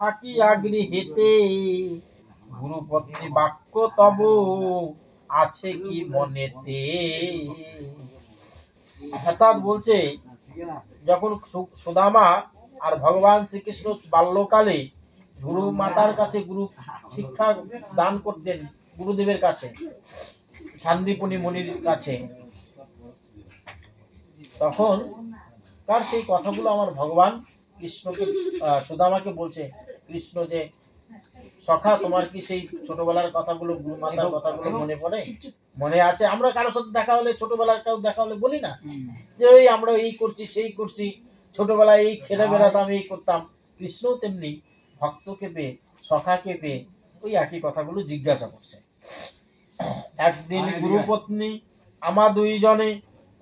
থাকিয়া গৃহেতে গুরুপত্নী বাক্য তব আছে কি মনেতে। অর্থাৎ বলছে, যখন সুদামা আর ভগবান শ্রীকৃষ্ণ বাল্যকালে গুরু মাতার কাছে গুরু শিক্ষা দান করতেন, গুরুদেবের কাছে, শান্তিপুনি মুনির কাছে, তখন তার সেই কথাগুলো আমার ভগবান কৃষ্ণকে সুদামাকে বলছে। কৃষ্ণ যে, সখা তোমার কি সেই ছোটবেলার কথাগুলো, গুরু মাতার কথাগুলো মনে পড়ে? মনে আছে? আমরা কারোর সাথে দেখা হলে, ছোটবেলার কেউ দেখা হলে বলি না যে ওই আমরা এই করছি সেই করছি, ছোটবেলায় এই খেলে বেড়াতাম, এই করতাম। কৃষ্ণ তেমনি ভক্তকে পেয়ে, সখাকে পেয়ে ওই একই কথাগুলো জিজ্ঞাসা করছে। একদিন গুরুপত্নী আমা দুইজনে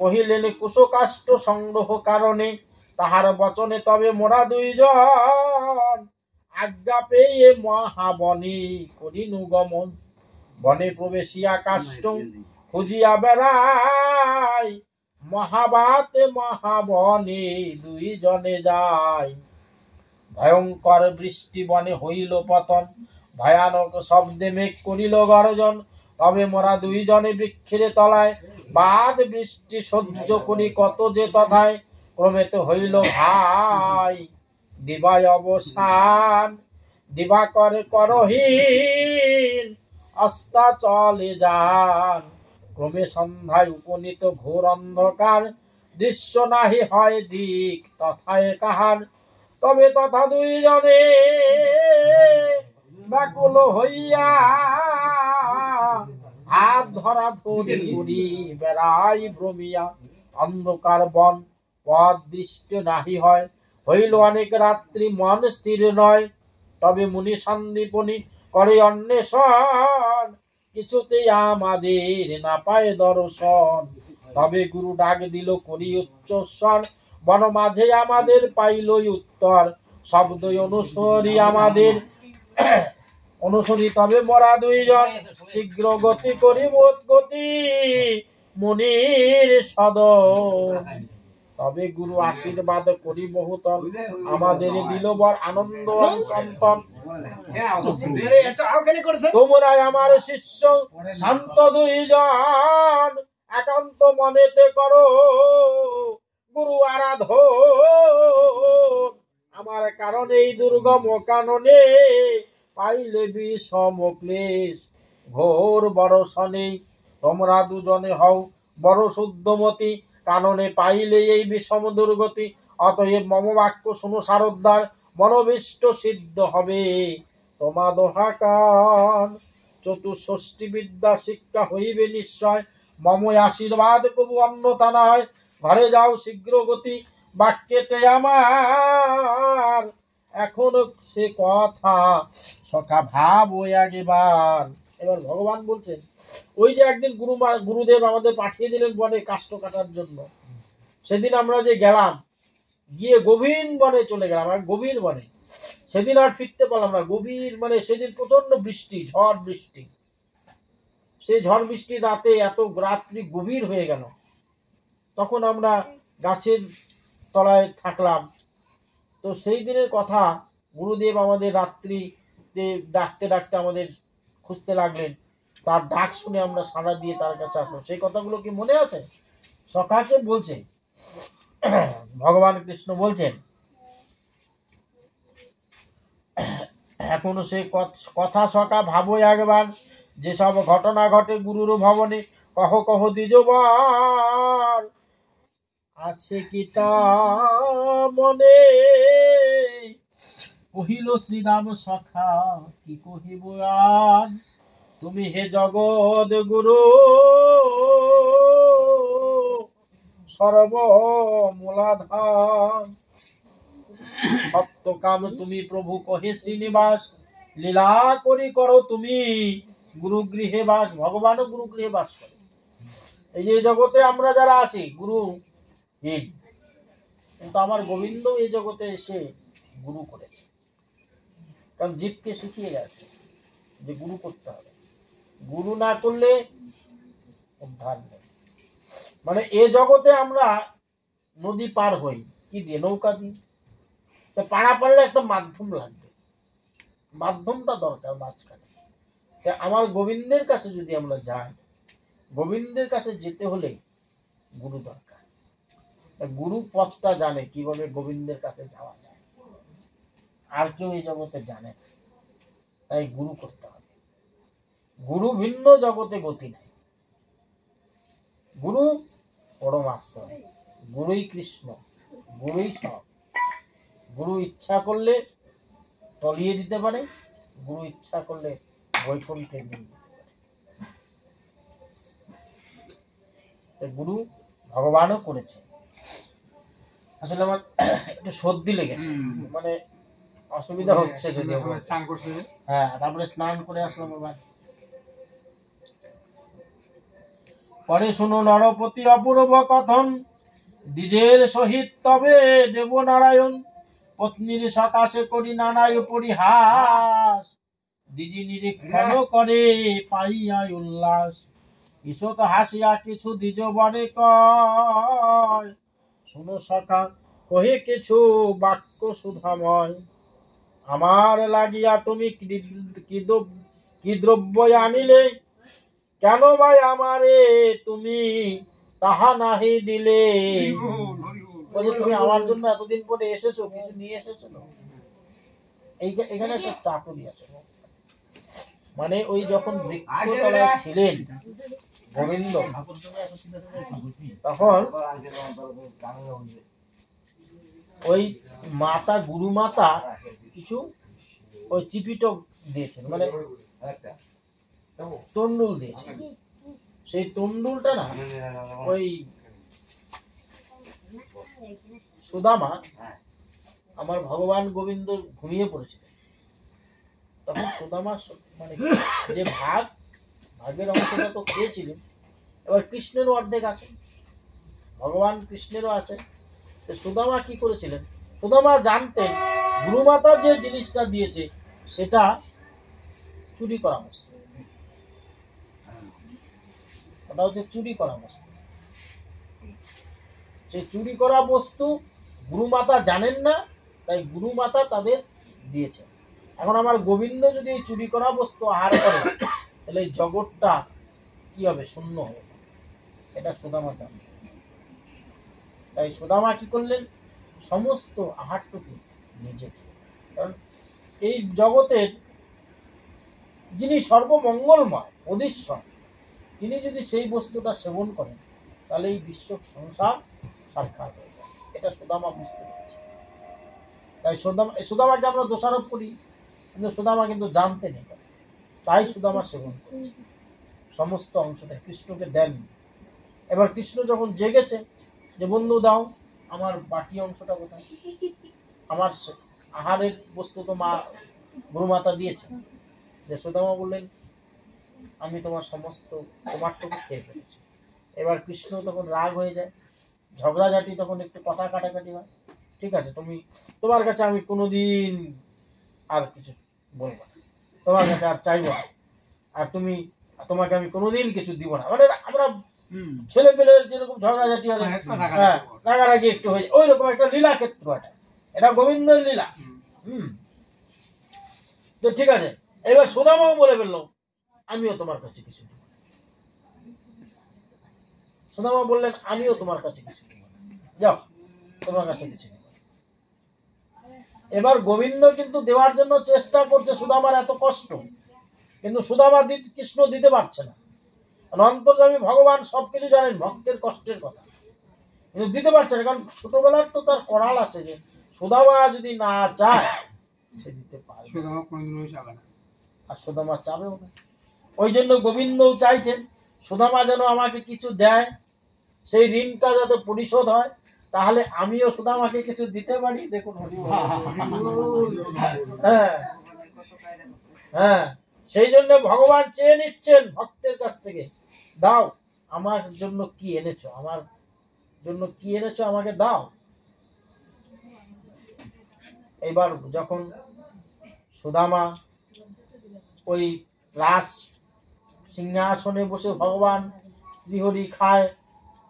কহিলেন কুশকাষ্ঠ সংগ্রহ কারণে, তাহার বচনে তবে মোরা দুইজন আজ্ঞা পেয়ে মহাবনে করিনু গমন। বনে প্রবেশিয়া কাষ্ঠ খুঁজিয়া বেড়াই, মহাবাতে মহাবনে দুইজনে যায়। ভয়ঙ্কর বৃষ্টি বনে হইল পতন, ভয়ানক শব্দে মেঘ করিল গর্জন। তবে মোরা দুইজনে বৃক্ষের তলায় বাদ বৃষ্টি সহ্য করি কত যে তথায়। ক্রমেতে হইল ভাই দিবায় অবসান, দিবাকর করহীন অস্তা চলে যান। ক্রমে সন্ধ্যায় উপনীত ঘোর অন্ধকার, দৃশ্য নাহি হয় দিক তথায় কাহার। তবে তথা দুইজনে ব্যাকুল হইয়া হাত ধরা ধরি ঘুরি বেড়াই ভ্রমিয়া। অন্ধকার বন পথ দৃষ্ট নাহি হয়, হইল অনেক রাত্রি মন স্থির নয়। তবে মুনি সন্দীপনী করে অন্বেষণ, কিছুতেই আমাদের না পায় দর্শন। তবে গুরু ডাক দিল করি উচ্চস্বর, বন মাঝে আমাদের পাইল উত্তর। শব্দ অনুসরি আমাদের অনুসরি, তবে মোরা দুইজন শীঘ্র গতি করি বোধ গতি মুনির সদন। তবে গুরু আশীর্বাদ করি বহুতল, আমাদের দিল বর আনন্দ সন্তান। তোমরাই আমার শিষ্য শান্ত দুইজন, একান্ত মনেতে করো গুরু আরাধন। আমার কারণে এই দুর্গম কাননে পাইলে বিষম ক্লেশ ঘোর বরসনে। তোমরা দুজনে হও বড় শুদ্ধমতি, কাননে পাইলে এই বিষম দুর্গতি। অতএব মম বাক্য শুনো সারোদ্ধার, মনোবিষ্ট সিদ্ধ হবে তোমাদ হাকান। চতুষষ্ঠী বিদ্যা শিক্ষা হইবে নিশ্চয়, মম আশীর্বাদ কবু অন্যতা নয়। ঘরে যাও শীঘ্র গতি বাক্যেতে আমার, এখনো সে কথা সখা ভাব ওই আগেবার। এবার ভগবান বলছেন, ওই যে একদিন গুরুদেব আমাদের পাঠিয়ে দিলেন বনে কাষ্ঠ কাটার জন্য, সেদিন আমরা যে গেলাম, গিয়ে গভীর বনে চলে গেলাম, গভীর বনে। সেদিন আর ফিরতে পারলাম না, গভীর মানে সেদিন প্রচন্ড বৃষ্টি, ঝড় বৃষ্টি। সেই ঝড় বৃষ্টি রাতে এত রাত্রি গভীর হয়ে গেল, তখন আমরা গাছের তলায় থাকলাম। তো সেই দিনের কথা গুরুদেব আমাদের রাত্রিতে ডাকতে ডাকতে আমাদের খুঁজতে লাগলেন। তার ডাক শুনে আমরা সাড়া দিয়ে তার কাছে আসলাম। সেই কথাগুলো কি মনে আছে? সখাকে বলছে, ভগবান কৃষ্ণ বলছেন, এখনো সে কথা সখা ভাবো একবার, যেসব ঘটনা ঘটে গুরুর ভবনে, কহ কহ দ্বিজবার। আছে কি তা মনে? কহিল শ্রীরাম সখা কি কহিব আর, তুমি হে জগৎ গুরু সর্বমূলাধার। সত্য কাম তুমি প্রভু কহে শ্রীনিবাস, লীলা করি করো তুমি গুরু গৃহে বাস। ভগবানও গুরু গৃহে বাস করে। এই যে জগতে আমরা যারা আছি গুরুহীন, কিন্তু আমার গোবিন্দ এই জগতে এসে গুরু করেছে। কারণ জীবকে শিখিয়ে গেছে যে গুরু করতে হবে, গুরু না করলে উদ্ধার নেই। মানে এ জগতে আমরা নদী পার হই কি দিয়ে? নৌকা দিয়ে। পারাপারের একটা মাধ্যম লাগবে, মাধ্যমটা দরকার মাঝখানে। আমার গোবিন্দের কাছে যদি আমরা যাই, গোবিন্দের কাছে যেতে হলে গুরু দরকার। গুরু পথটা জানে কিভাবে গোবিন্দের কাছে যাওয়া যায়, আর কেউ এই জগতে জানে না। তাই গুরু করতে হবে। গুরু ভিন্ন জগতে গতি নাই। গুরু পরমাশ্রয়, গুরুই কৃষ্ণ, গুরুই সব। গুরু ইচ্ছা করলে তলিয়ে দিতে পারে, গুরু ইচ্ছা করলে বৈকুণ্ঠে নিয়ে যেতে পারে। গুরু ভগবানও করেছে। আসলে আমার একটু সর্দি লেগেছে, মানে অসুবিধা হচ্ছে যদি। হ্যাঁ, তারপরে স্নান করে আসলাম আবার। পরে শুনো নরপতি অপূর্ব কথন, দ্বিজের সহিত তবে দেবনারায়ণ পত্নীর সকাশে করি নানায় পরিহাস। দ্বিজি নিরীক্ষণ করে পাইয়া উল্লাস, ঈষৎ হাসিয়া কিছু দ্বিজ বনে কয়, শুনো সখা কহে কিছু বাক্য সুধাময়। আমার লাগিয়া তুমি কি দ্রব্য আনিলে, কেন ভাই আমারে তুমি তাহা নাহি দিলে? তুমি আমার জন্য এতদিন পরে এসেছো, কিছু নিয়ে এসেছো? এখানে একটা চাটুরি আছে। মানে ওই যখন বৃক্ষতলায় ছিলেন গোবিন্দ, তখন ওই মাতা গুরু মাতা কিছু ওই চিপিটক দিয়েছেন, মানে তন্ডুল দিয়েছেন। সেই তন্ডুলটা না ওই সুদামা, আমার ভগবান গোবিন্দ ঘুমিয়ে পড়েছিল, তখন সুদামা মানে যে ভাগের অংশটা তো খেয়েছিলেন, এবার কৃষ্ণেরও অর্ধেক আছে, ভগবান কৃষ্ণেরও আছে। সুদামা কি করেছিলেন, সুদামা জানতেন গুরুমাতা যে জিনিসটা দিয়েছে সেটা চুরি করা বস্তু, ওটা হচ্ছে চুরি করা বস্তু। সেই চুরি করা বস্তু গুরুমাতা জানেন না, তাই গুরুমাতা তাদের দিয়েছেন। এখন আমার গোবিন্দ যদি এই চুরি করা বস্তু আহার করে, তাহলে এই জগৎটা কি হবে, শূন্য হবে। এটা সুদামা জানেন। তাই সুদামা কি করলেন, সমস্ত আহারটুকু নিজে, কারণ এই জগতের যিনি সর্বমঙ্গলময় অধীশ্বর, তিনি যদি সেই বস্তুটা সেবন করেন, তাহলে এই বিশ্ব সংসার ছারখার হয়ে যায়। এটা সুদামা বুঝতে পারছে। তাই সুদামাকে আমরা দোষারোপ করি, কিন্তু সুদামা কিন্তু জানতে নেই, তাই সুদামা সেবন করেছে সমস্ত অংশটা, কৃষ্ণকে দেন। এবার কৃষ্ণ যখন জেগেছে যে বন্ধু দাও, আমার বাকি অংশটা কোথায়, আমার আহারের বস্তু তো মা গুরুমাতা দিয়েছে। যে সুদামা বললেন আমি তোমার সমস্ত তোমারটুকু খেয়ে ফেলেছি। এবার কৃষ্ণ তখন রাগ হয়ে যায়, ঝগড়াঝাটি, তখন একটু কথা কাটাকাটি হয়। ঠিক আছে, তোমার কাছে আমি কোনোদিন আর কিছু বলবো না, তোমার কাছে আর চাইবো না, আর তোমাকে আমি কোনোদিন কিছু দিব না। মানে আমরা ছেলে পেলে যেরকম ঝগড়াঝাটি হবে, হ্যাঁ রাগারাগি একটু হয়ে যায়, ওই রকম একটা লীলা ক্ষেত্র, এটা গোবিন্দের লীলা। তো ঠিক আছে, এবার সুদামাও বলে ফেললো আমিও তোমার কাছে কিছু দিব। সুদামা বললেন আমিও তোমার কাছে কিছু দিব, যাও তোমার কাছে কিছু দিব। এবার গোবিন্দ কিন্তু দেওয়ার জন্য চেষ্টা করছে, সুদামার এত কষ্ট, কিন্তু সুদামা কৃষ্ণ দিতে পারছে না। অন্তর্যামী ভগবান সবকিছু জানেন, ভক্তের কষ্টের কথা, কিন্তু দিতে পারছে না, কারণ ছোটবেলার তো তার করাল আছে যে সুদামা যদি না চায় সে দিতে পারবে, আর সুদামা চাবেও না। ওই জন্য গোবিন্দ চাইছেন সুদামা যেন আমাকে কিছু দেয়, সেই ঋণটা যাতে পরিশোধ হয়, তাহলে আমিও সুদামাকে কিছু দিতে পারি। দেখুন, হ্যাঁ হ্যাঁ, সেই জন্য ভগবান চেয়ে নিচ্ছেন ভক্তের কাছ থেকে, দাও আমার জন্য কি এনেছো, আমার জন্য কি এনেছো আমাকে দাও। এবার যখন সুদামা ওই রাজ সিংহাসনে বসে ভগবান শ্রীহরি খায়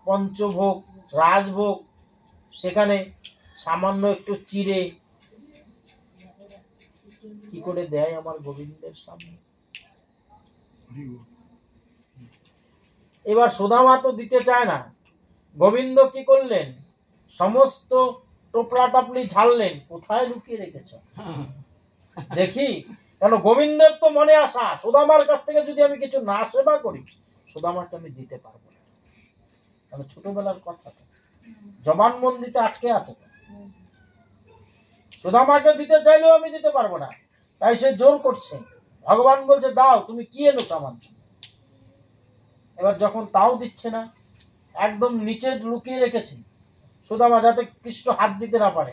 পঞ্চভোগ রাজভোগ, সেখানে সামান্য একটু চিড়ে কি করে দেয় আমার গোবিন্দের সামনে। এবার সুদামা তো দিতে চায় না, গোবিন্দ কি করলেন, সমস্ত টোপলা টাপলি ঝাড়লেন, কোথায় লুকিয়ে রেখেছ দেখি। কেন গোবিন্দের তো মনে আসা, সুদামার কাছ থেকে যদি আমি কিছু না সেবা করি, সুদামাকে আমি দিতে পারবো না। কেন ছোটবেলার কথা, জবানবন্দিতে আটকে আছে, সুদামাকে দিতে চাইলেও আমি দিতে পারবো না, তাই সে জোর করছে। ভগবান বলছে দাও, তুমি কি এনেছো আমার জন্য। এবার যখন তাও দিচ্ছে না, একদম নিচে লুকিয়ে রেখেছে সুদামা, যাতে কৃষ্ণ হাত দিতে না পারে,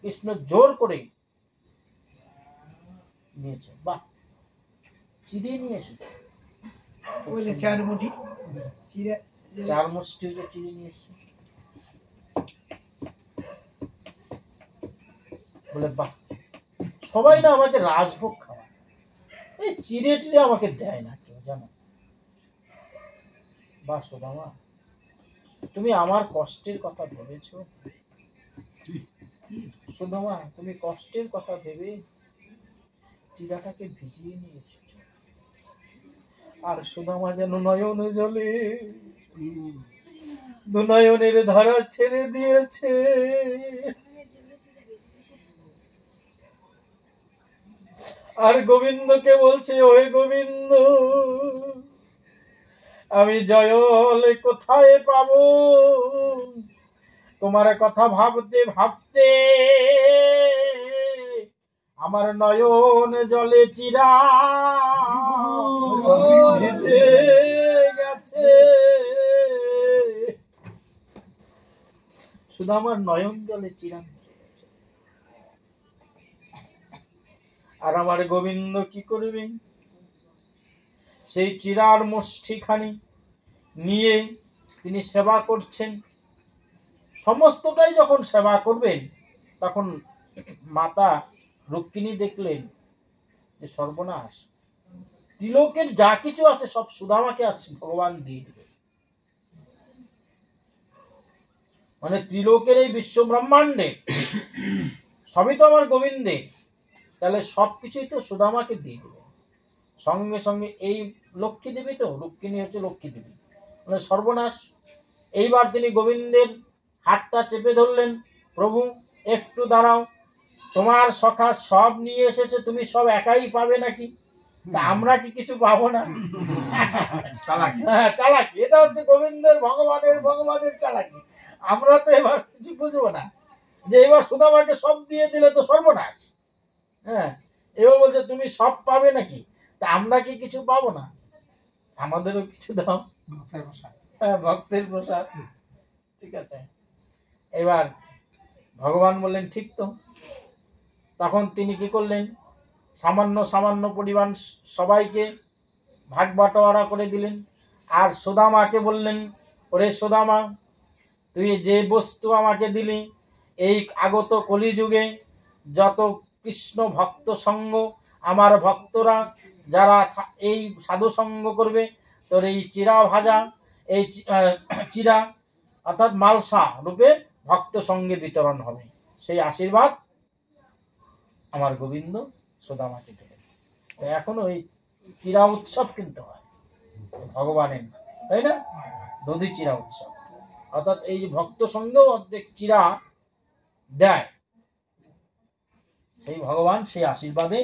কৃষ্ণ জোর করে নিয়েছে। বাহ, চিড়ে নিয়ে এসেছে, চার মুষ্টি চিড়ে নিয়ে এসেছে। বলে বাহ, সবাই না আমাকে রাজভোগ খাওয়ায়, এই চিড়ে টিড়ে আমাকে দেয় না কেউ, জানো। বাহ সুদামা, তুমি আমার কষ্টের কথা ভেবেছো, সুদামা তুমি কষ্টের কথা ভেবে চিড়াটাকে ভিজিয়ে নিয়ে এসেছো। আর সুদামা যেন নয়নে জলে দুনয়নের ধারা ছেড়ে দিয়েছে। আর গোবিন্দকে বলছে, ওহে গোবিন্দ, আমি জয়ল কোথায় পাবো? তোমার কথা ভাবতে ভাবতে আমার নয়ন জলে চিরা ভিজে গেছে। শুধু আমার নয়ন জলে চিরা ভিজে গেছে। আর আমার গোবিন্দ কি করবে? সেই চিরার মুষ্টিখানি নিয়ে তিনি সেবা করছেন। সমস্তটাই যখন সেবা করবেন, তখন মাতা রুক্মিণী দেখলেন যে সর্বনাশ, ত্রিলোকের যা কিছু আছে সব সুদামাকে আজ ভগবান দিয়ে দিবে। মানে ত্রিলোকের এই বিশ্ব ব্রহ্মাণ্ডে সবই তো আমার গোবিন্দের, তাহলে সবকিছুই তো সুদামাকে দিয়ে দিবে। সঙ্গে সঙ্গে এই লক্ষ্মী দেবী, তো রুক্মিণী হচ্ছে লক্ষ্মী দেবী, মানে সর্বনাশ। এইবার তিনি গোবিন্দের হাতটা চেপে ধরলেন, প্রভু একটু দাঁড়াও, তোমার সখা সব নিয়ে এসেছে, তুমি সব একাই পাবে নাকি? তা আমরা কি কিছু পাবো না? হ্যাঁ, চালাকি। এটা হচ্ছে গোবিন্দের ভগবানের চালাকি। আমরা তো এবার কিছু বুঝবো না যে এবার সুদামাকে সব দিয়ে দিলে তো সর্বনাশ। হ্যাঁ, এবার বলছে তুমি সব পাবে নাকি? তা আমরা কি কিছু পাবো না? আমাদেরও কিছু দাও। হ্যাঁ, ভক্তের প্রসাদ। ঠিক আছে। এবার ভগবান বললেন ঠিক তো। তখন তিনি কি করলেন? সামান্য পরিমাণ সবাইকে ভাগ বাটোয়ারা করে দিলেন। আর সুদামাকে বললেন, ওরে সুদামা, তুই যে বস্তু আমাকে দিলি, এই আগত কলিযুগে যত কৃষ্ণ ভক্ত সঙ্গ, আমার ভক্তরা যারা এই সাধু সঙ্গ করবে, তোর এই চিরা ভাজা, এই চিরা অর্থাৎ মালসা রূপে ভক্ত সঙ্গে বিতরণ হবে। সেই আশীর্বাদ আমার গোবিন্দ সুদামাকে দিলেন। এখনো এই চিরা উৎসব কিন্তু হয় ভগবানের, তাই না? দধি চিরা উৎসব, অর্থাৎ এই যে ভক্ত সঙ্গেও অর্ধেক চিরা দেয়। সেই ভগবান সেই আশীর্বাদে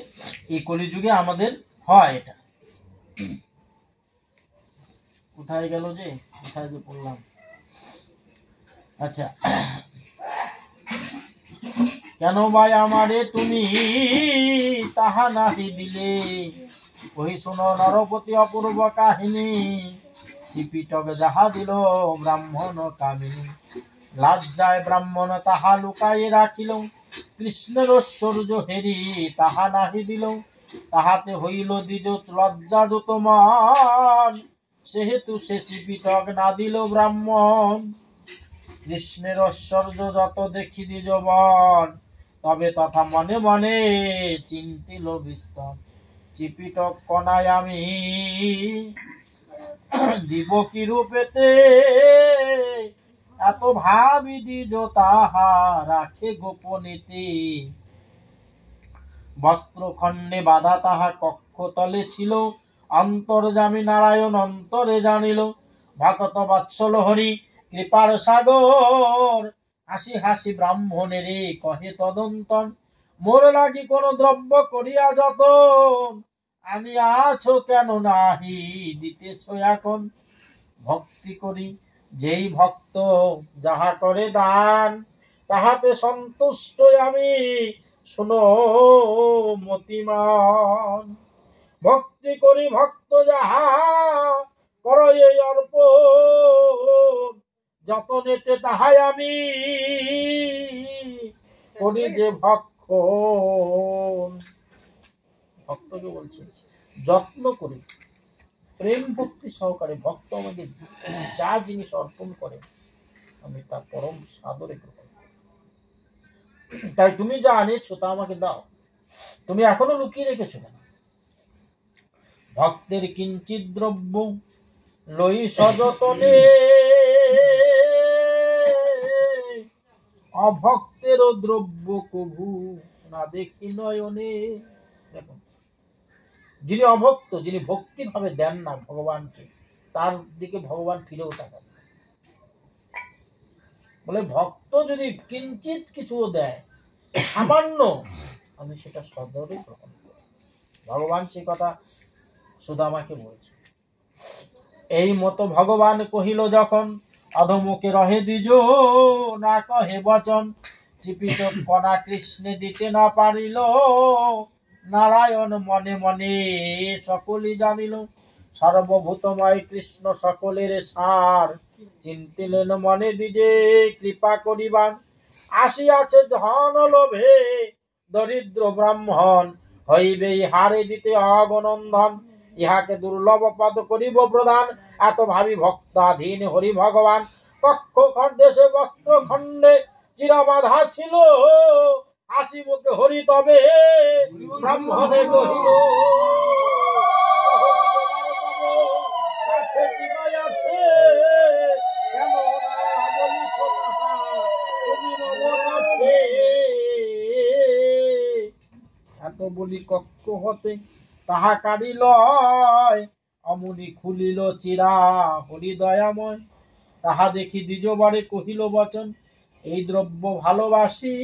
এই কলিযুগে আমাদের হয়। এটা কোথায় গেল যে, কোথায় যে পড়লাম? আচ্ছা, কেন ভাই আমারে তুমি তাহা নাহি দিলে? ওই শোনো নরপতি অপূর্ব কাহিনী, ত্রিপিটক যাহা দিল ব্রাহ্মণ কামিনী। লজ্জায় ব্রাহ্মণ তাহা লুকাই রাখিল, কৃষ্ণের ঐশ্বর্য হেরি তাহা নাহি দিল। তাহাতে হইল দ্বিজ লজ্জা যত মান, সেহেতু সে ত্রিপিটক না দিল ব্রাহ্মণ। কৃষ্ণের ঐশ্বর্য যত দেখি দ্বিজবন, তবে তথা মনে মনে চিন্তিল বিস্তর। ত্রিপিটক কনায় আমি দিব কি রূপেতে, এত ভাবি দ্বিজ তাহা রাখে গোপনীতি। বস্ত্র খণ্ডে বাধা তাহা কক্ষ তলে ছিল, অন্তর্যামী নারায়ণ অন্তরে জানিল। ভকত বৎসল হরি কৃপার সাগর, হাসি হাসি ব্রাহ্মণের কহে তদন্তন। মোর লাগি কোন দ্রব্য করিয়া যতন, আমি আছো কেন নাহি দিতেছ এখন। ভক্তি করি যেই ভক্ত যাহা করে দান, তাহাতে সন্তুষ্ট আমি শুনো মতিমান। ভক্তি করি ভক্ত যাহা করো এই অর্পণ, যতনেতে তাহাই আমি করি যে ভক্ষণ। ভক্তকে বলছে যত্ন করি, প্রেম ভক্তি সহকারে ভক্ত আমাকে যা জিনিস অর্পণ করে, আমি তার পরম সাদরে গ্রহণ করি। তাই তুমি যা আনেছো তা আমাকে দাও, তুমি এখনো লুকিয়ে রেখেছো কেন? ভক্তের কিঞ্চিত দ্রব্য লই সযতনে, অভক্তেরও দ্রব্য কভু না দেখি নয়নে। দেখুন, যিনি অভক্ত, যিনি ভক্তি ভাবে দেন না ভগবানকে, তার দিকে ভগবান ফিরেও তাকান। বলে ভক্ত যদি কিঞ্চিত কিছু দেয়, সামান্য, আমি সেটা সদরে গ্রহণ করি। ভগবান সেই কথা সুদামাকে বলছে। এই মতো ভগবান কহিল যখন, অধমুখে রহে দ্বিজ না কহে বচন, চিপিত কণা কৃষ্ণে দিতে না পারিল, নারায়ণ মনে মনে সকলই জানিল, সর্বভূতময় কৃষ্ণ সকলের সার, চিন্তিলেন মনে দ্বিজে কৃপা করিবার, আসিয়াছে ধন লোভে দরিদ্র ব্রাহ্মণ, হইবে হারে দিতে অগনন্দন, ইহাকে দুর্লভ পদ করিব প্রদান, এত ভাবি ভক্তাধীন হরি ভগবান। কক্ষ খণ্ডেশে বস্ত্র খণ্ডে চিরা বাধা ছিল, আসি মুখে হরি তবে ব্রাহ্মণে কহিল, কাছে কি আছে কেন না বলিছ তাহা, তুমি মম কাছে। এত বলি কক্ষ হতে তাহা কাড়িল, অমনি খুলিল চিরা হরি দয়াময়, তাহা দেখি দ্বিজবারে কহিল বচন, এই দ্রব্য ভালোবাসি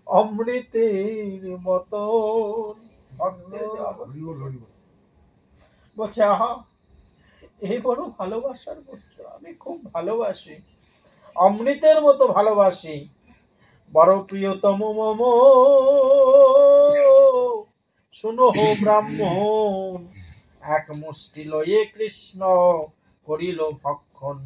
অমৃতের মতো। বলছে আহা, এই বড় ভালোবাসার বস্তু, আমি খুব ভালোবাসি, অমৃতের মতো ভালোবাসি, বড় প্রিয়তম মম। শুনো হো ব্রাহ্মণ, এক মুষ্টি লয়ে কৃষ্ণ করিল ভক্ষণ,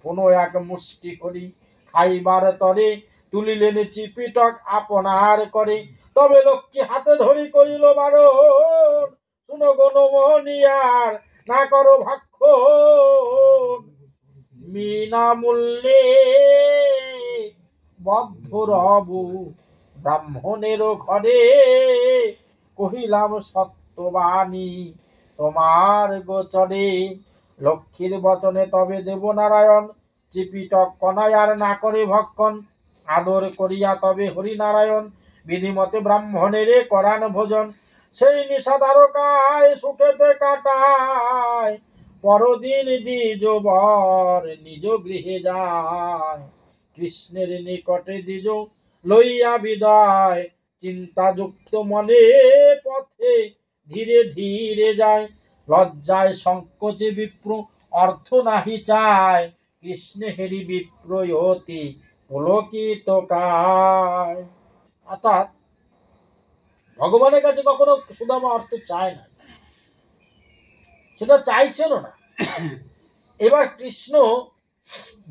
পুনঃ এক মুষ্টি করি খাইবার তরে, তুলিলেন চিপিটক আপনার করে, তবে লক্ষ্মী হাতে ধরি করিল বারণ, শুনো গণমনিয়ার না করো ভক্ষণ, বিনামূল্যে বদ্ধ রবু ব্রাহ্মণের ঘরে, কহিলাম সত্যবাণী তোমার গোচরে, লক্ষ্মীর বচনে তবে দেব নারায়ণ, চিপিটক কনায়ার না করে ভক্ষণ, আদর করিয়া তবে হরিনারায়ণ, বিধিমতে ব্রাহ্মণের করান ভোজন, সেই নিষাদারকায় সুখেতে কাটায়, পরদিন দ্বিজ বর নিজ গৃহে যায়, কৃষ্ণের নিকটে দ্বিজ লইয়া বিদায়, চিন্তাযুক্ত মনে পথে ধীরে ধীরে যায়, লজ্জায় সংকোচে বিপ্র অর্থ নাহি চায়, কৃষ্ণে হেরি বিপ্রয়তি পুলকিত কায়। অর্থাৎ ভগবানের কাছে কখনো সুদামা অর্থ চায় না, সেটা চাইছিল না। এবার কৃষ্ণ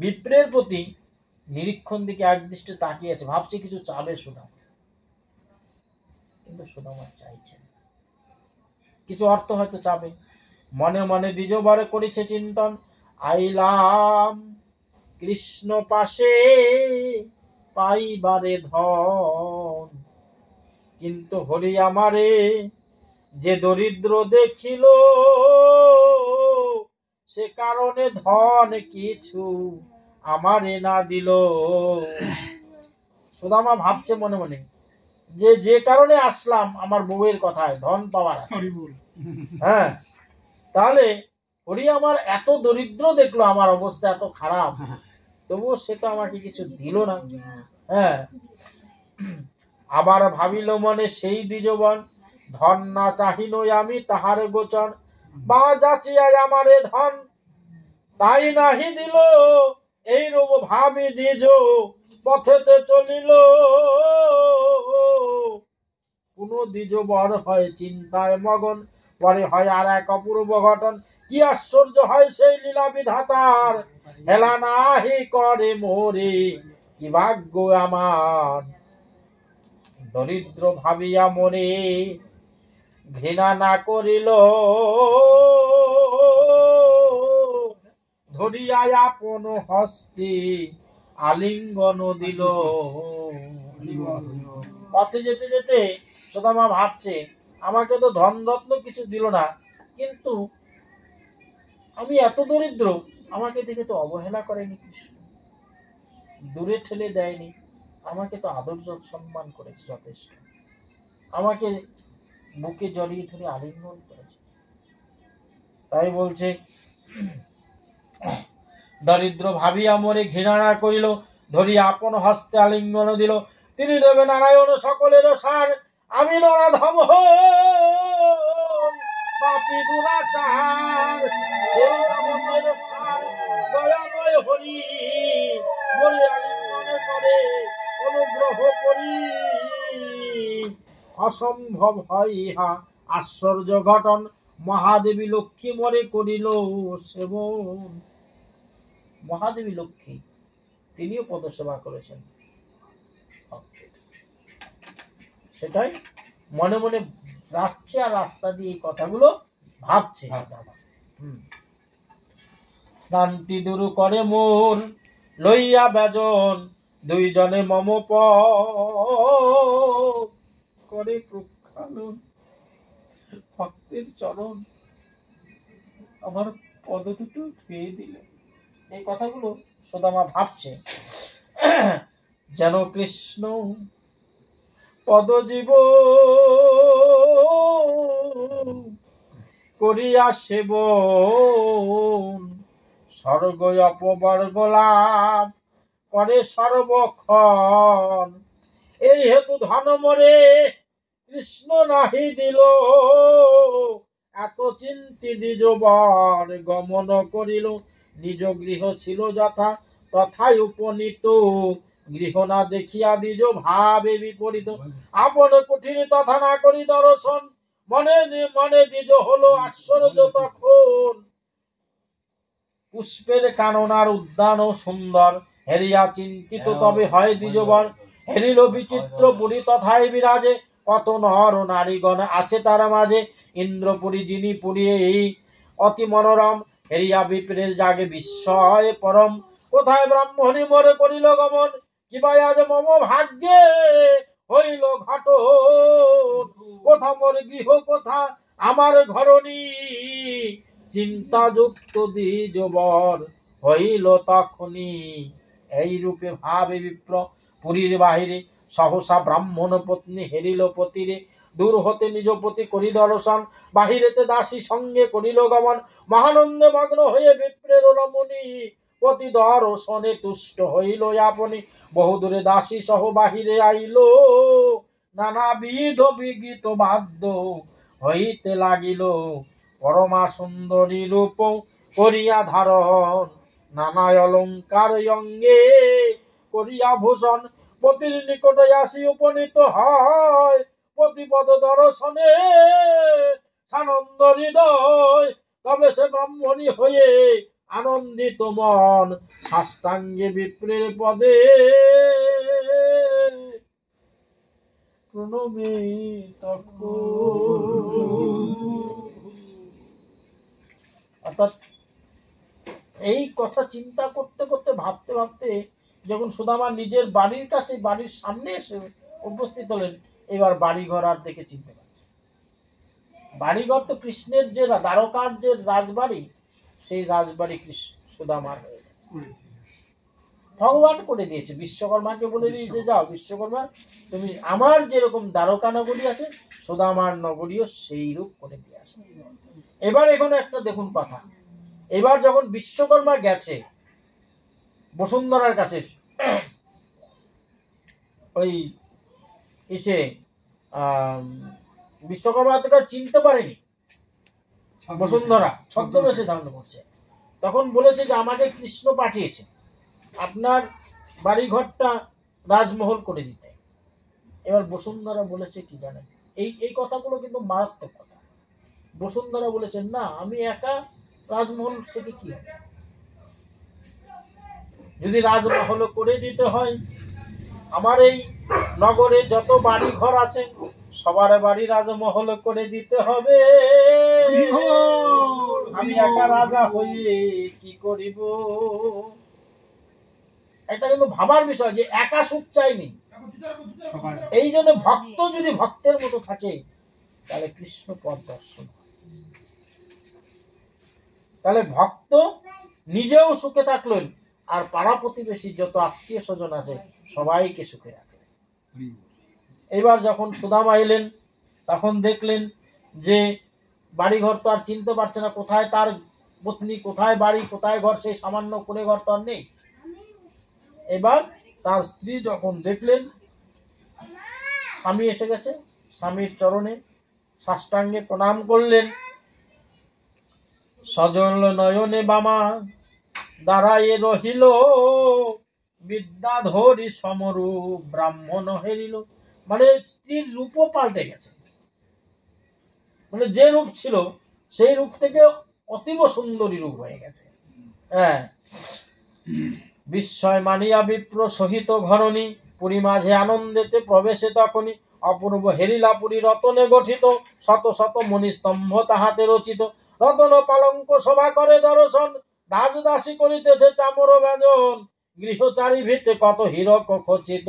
বিপ্রের প্রতি নিরীক্ষণ দিকে একদৃষ্টে তাকিয়ে আছে, ভাবছে কিছু চাবে সুদামা, কিন্তু সুদামা চাইছে না, কিছু অর্থ হয়তো চাবে। মনে মনে দ্বিজবারে করেছে চিন্তন, আইলাম কৃষ্ণ পাশে পাইবারে ধন, কিন্তু হরি আমারে যে দরিদ্র দেখিল, সে কারণে ধন কিছু আমারে না দিল। সুদামা ভাবছে মনে মনে যে যে কারণে আসলাম আমার বউয়ের কথায়, ধন পাওয়ার, হ্যাঁ, তাহলে হরি আমার এত দরিদ্র দেখলো, আমার অবস্থা এত খারাপ, তবুও সে তো আমাকে কিছু দিল না। হ্যাঁ, আবার ভাবিল মনে সেই দ্বিজবন, ধন না চাহিল আমি তাহার গোচর, বা যাচিয়ায় আমারে ধন তাই নাহি দিল, এই রূপ ভাবি দ্বিজ পথেতে চলিল, কোন দ্বিজবর হয় চিন্তায় মগন, পরে হয় আর এক অপূর্ব ঘটন, কি আশ্চর্য হয় সেই লীলা বিধাতার, হেলা নাহি করে মোরে কি ভাগ্য আমার, দরিদ্র ভাবিয়া মরে ঘৃণা না করিল, ধরিয়া আপন হস্তে আলিঙ্গন দিল। পথে যেতে যেতে সুদামা ভাবছে, আমাকে তো ধন রত্ন কিছু দিল না, কিন্তু আমি এত দরিদ্র, আমাকে দেখে তো অবহেলা করেনি কৃষ্ণ, দূরে ঠেলে দেয়নি, আমাকে তো আদর সম্মান করেছে যথেষ্ট, আমাকে বুকে জড়িয়ে ধরে আলিঙ্গন করেছে। তাই বলছে, দরিদ্র ভাবিয়া মরে ঘৃণা না করিল, ধরি আপন হস্তে আলিঙ্গন দিল, তিনি দেবে নারায়ণ সকলের সার, আমি নরাধম হই পাপী দুরাচার সেই দামোদর সার দয়াময় হরি বলে আলিঙ্গন করে অনুগ্রহ করি। অসম্ভব হয় ইহা আশ্চর্য ঘটন মহাদেবী লক্ষ্মী মরে করিল সেবন। মহাদেবী লক্ষ্মী তিনিও পদসেবা করেছেন, সেটাই মনে মনে যাচ্ছে আর রাস্তা দিয়ে এই কথাগুলো ভাবছে। শান্তি দূর করে মোর লইয়া বেজন দুইজনে মম করে প্রক্ষালন। ভক্তের চরণ আমার পদ দুটো ধুয়ে দিলে। এই কথাগুলো সুদামা ভাবছে যেন কৃষ্ণ পদজীব করিয়া সেবন স্বর্গ অপবর্গ লাভ করে সর্বক্ষণ। এই হেতু ধন মরে কৃষ্ণ নাহি দিল এত চিন্তি দ্বিজবর গমন করিল। নিজ গৃহ ছিল যথা তথায় উপনীত গৃহ না দেখিয়া দ্বিজ ভাবে বিপরীত। আপন কুঠির তথা না করি দর্শন মনে মনে দ্বিজ হলো আশ্চর্য তখন। পুষ্পের কাননার উদ্যান ও সুন্দর হেরিয়া চিন্তিত তবে হয় দ্বিজবর। হেরিল বিচিত্র পুরী তথায় বিরাজে কত নর ও নারীগণ আছে তার মাঝে। ইন্দ্রপুরী যিনি পুরী এই অতি মনোরম হেরিয়া বিপ্রের জাগে বিস্ময় পরম। কোথায় ব্রাহ্মণী মরে করিল গমন কিবা আজ মম ভাগ্যে হইল ঘটন। কোথা মোর গৃহ কোথা আমার ঘরণী চিন্তা যুক্ত দ্বিজবর হইল তখনই। এই রূপে ভাবে বিপ্র পুরীর বাহিরে সহসা ব্রাহ্মণ পত্নী হেরিল পতিরে। দূর হতে নিজ পতি করি দর্শন বাহিরেতে দাসী সঙ্গে করিল গমন। মহানন্দে মগ্ন হয়ে বিপ্রের রমণী পতি দর্শনে তুষ্ট হইল আপনি। বহুদূরে দাসী সহ বাহিরে আইল নানাবিধ বিগীত বাদ্য হইতে লাগিল। পরমা সুন্দরী রূপ করিয়া ধারণ নানা অলঙ্কার অঙ্গে করিয়া ভূষণ। পতির নিকটে আসি উপনীত হয় প্রতিপদ দর্শনে সানন্দ হৃদয়। তবে সে ব্রাহ্মণী হয়ে আনন্দিত মন সাষ্টাঙ্গে বিপ্রের পদে প্রণমে অর্থাৎ এই কথা চিন্তা করতে করতে ভাবতে ভাবতে যখন সুদামা নিজের বাড়ির কাছে বাড়ির সামনে এসে উপস্থিত হলেন এবার বাড়িঘর আর দেখে চিনতে পারছে। বাড়িঘর তো কৃষ্ণের যে দ্বারকার যে রাজবাড়ি সেই রাজবাড়ি সুদামার হয়ে গেছে। ভগবান করে দিয়েছে, বিশ্বকর্মাকে বলে দিয়েছে যাও বিশ্বকর্মা তুমি আমার যেরকম দ্বারকা নগরী আছে সুদামার নগরীও সেই রূপ করে দিয়ে আসে। এবার এখানে একটা দেখুন কথা, এবার যখন বিশ্বকর্মা গেছে বসুন্ধরার কাছে ওই এসে বিশ্বকর্মা তো চিনতে পারেনি, বসুন্ধরা ছদ্মবেশে ধারণ করছে, তখন বলেছে যে আমাকে কৃষ্ণ পাঠিয়েছে আপনার বাড়িঘরটা রাজমহল করে দিতে। এবার বসুন্ধরা বলেছে কি জানেন, এই কথাগুলো কিন্তু মারাত্মক কথা। বসুন্ধরা বলেছেন না আমি একা রাজমহল থেকে কি হবে, যদি রাজমহল করে দিতে হয় আমার এই নগরে যত বাড়ি ঘর আছে সবার বাড়ি রাজমহল করে দিতে হবে। আমি একা রাজা হয়ে কি করিব। এটা কিন্তু ভাবার বিষয় যে একা সুখ চাইনি। এই জন্য ভক্ত যদি ভক্তের মতো থাকে তাহলে কৃষ্ণ পদ দর্শন, তাহলে ভক্ত নিজেও সুখে থাকলেন আর পাড়া প্রতিবেশী যত আত্মীয় স্বজন আছে সবাইকে সুখে রাখলেন। এবার যখন সুদামা এলেন তখন দেখলেন যে বাড়িঘর তো আর চিনতে পারছে না, কোথায় তার পত্নী কোথায় বাড়ি কোথায় ঘর, সেই সামান্য করে ঘর তো আর নেই। এবার তার স্ত্রী যখন দেখলেন স্বামী এসে গেছে স্বামীর চরণে সাষ্টাঙ্গে প্রণাম করলেন। সজল নয়নে বামা দাঁড়াইয়ে রহিল, বিদ্যাধরী সমরূপ ব্রাহ্মণ হেরিল। মানে স্ত্রীর রূপও পাল্টে গেছে, মানে যে রূপ ছিল সেই রূপ থেকে অতীব সুন্দরী রূপ হয়ে গেছে। হ্যাঁ, বিস্ময় মানিয়া বিপ্র সহিত ঘরণী, পুরী মাঝে আনন্দেতে প্রবেশে তখনই। অপূর্ব হেরিলাপুরী রতনে গঠিত, শত শত মণিস্তম্ভ তাহাতে রচিত। রতন পালঙ্ক শোভা করে দর্শন, দাস দাসী করিতেছে চামর ব্যঞ্জন। গৃহচারী ভিতে কত হীরক খচিত,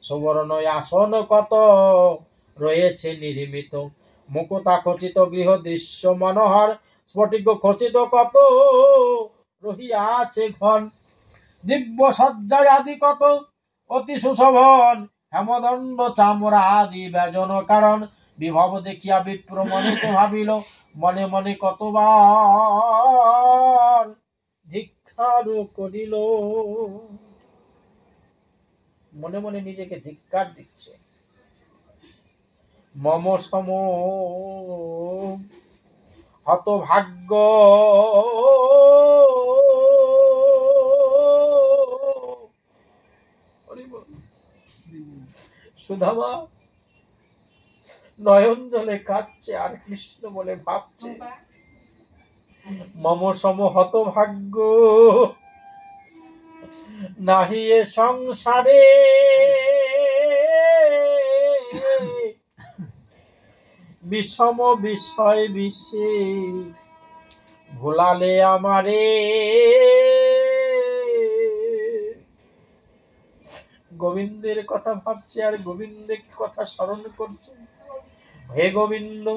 সুবর্ণ আসন কত রয়েছে নির্মিত। মুকুতা খচিত গৃহ দৃশ্য মনোহর, স্ফটিক খচিত কত রহিয়াছে ঘন। দিব্য সজ্জায় আদি কত অতি সুশোভন, হেমদণ্ড চামড়া আদি ব্যজন কারণ। বিভব দেখিয়া বিপ্র মনেতে ভাবিল, মনে মনে কতবার ধিক্কার করিল। মনে মনে নিজেকে ধিক্কার দিচ্ছে। মম সম হতভাগ্য সুধামা নয়ন জলে কাঁদছে আর কৃষ্ণ বলে ভাবছে, মম সম হতভাগ্য নাহি এ সংসারে। বিষম বিষয় বিষে ভোলালে আমারে। গোবিন্দের কথা ভাবছে আর গোবিন্দের কথা স্মরণ করছে। হে গোবিন্দ,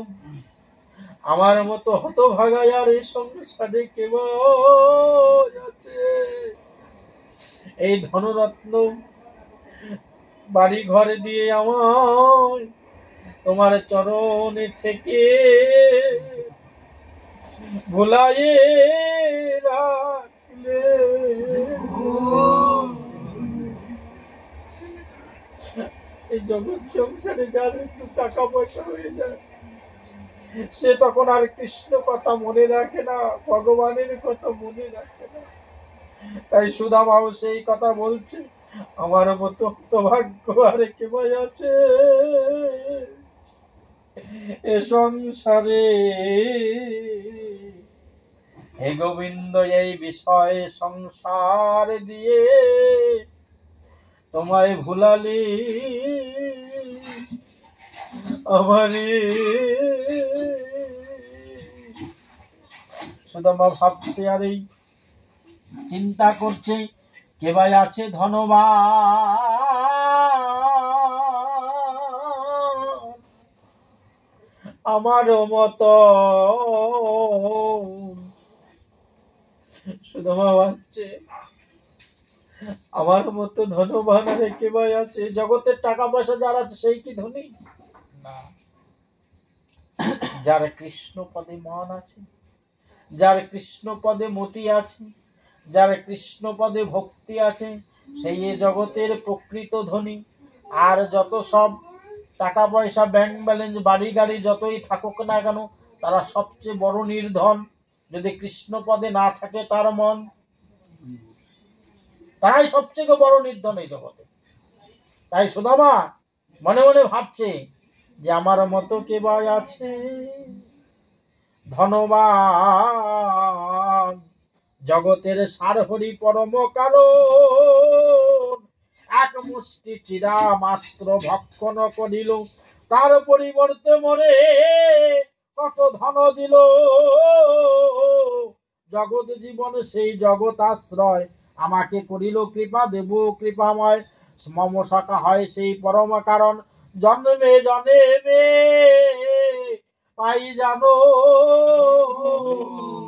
আমার মতো হতভাগায় আর এই সংসারে কেবল আছে। এই ধনরত্ন বাড়ি ঘরে দিয়ে আমায় তোমার চরণে থেকে ভোলায়ে রাখলে। এই জগৎ সংসারে যার একটু টাকা পয়সা হয়ে যায়, সে তখন আর কৃষ্ণ কথা মনে রাখে না, ভগবানের কথা মনে রাখে না। তাই সুদামাও সেই কথা বলছে, আমার মতো হতভাগ্য আর কে ভাই আছে এ সংসারে। হে গোবিন্দ, এই বিষয়ে সংসার দিয়ে তোমায় ভুলালি আমারে। সুদামা ভাবছে আর এই চিন্তা করছে, কে ভাই আছে ধনবান আমার মত। সুদামা ভাবছে, আমার মতো ধনবান আর কে ভাই আছে? জগতের টাকা পয়সা যার আছে সেই কি ধনী? না, যার কৃষ্ণ পদে মন আছে, যার কৃষ্ণ পদে মতি আছে, যার কৃষ্ণ পদে ভক্তি আছে, সেই এ জগতের প্রকৃত ধনী। আর যত সব টাকা পয়সা ব্যাংক ব্যালেন্স বাড়ি গাড়ি যতই থাকুক না কেন, তারা সবচেয়ে বড় নির্ধন যদি কৃষ্ণ পদে না থাকে তার মন। তারাই সবচেয়ে বড় নির্ধন এই জগতে। তাই সুদামা মনে মনে ভাবছে যে আমার মতো কে ভাই আছে ধনবান, জগতের সার হরি পরম কারণ। এক মুষ্টি চিরা মাত্র ভক্ষণ করিল, তার পরিবর্তে মরে কত ধন দিল। জগৎ জীবন সেই জগৎ আশ্রয়, আমাকে করিল কৃপা দেব কৃপাময়। মম সখা হয় সেই পরম কারণ, জন্মে জন্মে পাই জানো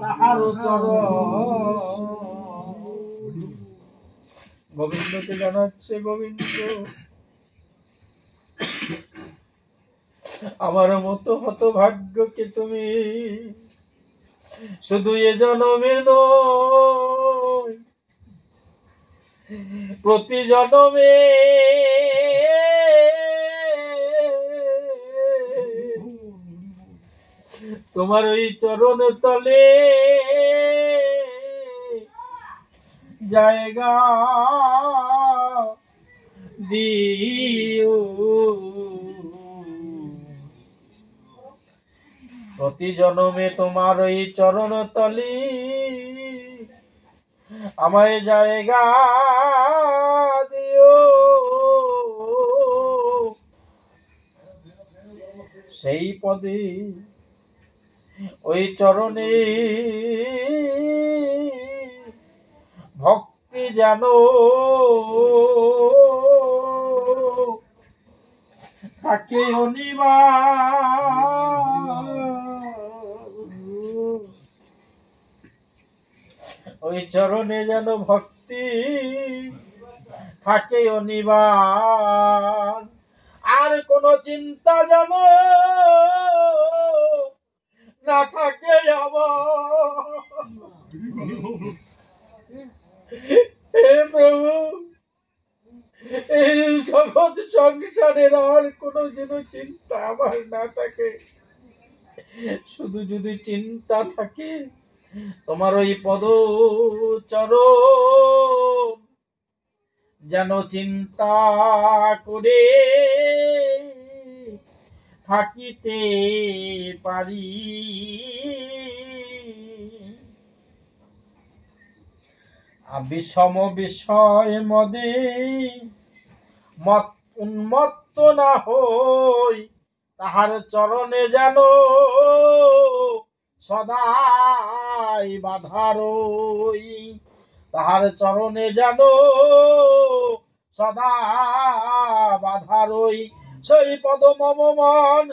তাহার চরণ। গোবিন্দকে জানাচ্ছে, গোবিন্দ আমার মতো হতভাগ্যকে তুমি শুধু এ জন্মে নয়, প্রতি জন্মে তোমার ওই চরণ তলে জায়গা দিও। প্রতি জনমে তোমার ওই চরণ তলে আমায় জায়গা দিও। সেই পদে ওই চরণে ভক্তি জানো থাকে অনিবার। ওই চরণে যেন ভক্তি থাকে অনিবার। আর কোন চিন্তা যেন না থাকে আমার। হে প্রভু, এই জগৎ সংসারের আর কোনো যেন চিন্তা আমার না থাকে। শুধু যদি চিন্তা থাকে তোমার ওই পদ চরণ যেন চিন্তা করে থাকিতে পারি। বিষম বিষয় মদে উন্মত্ত না হই, তাহার চরণে যেন সদাই বাধারই। তাহার চরণে যেন সদা বাধারই। সেই পদ মম মন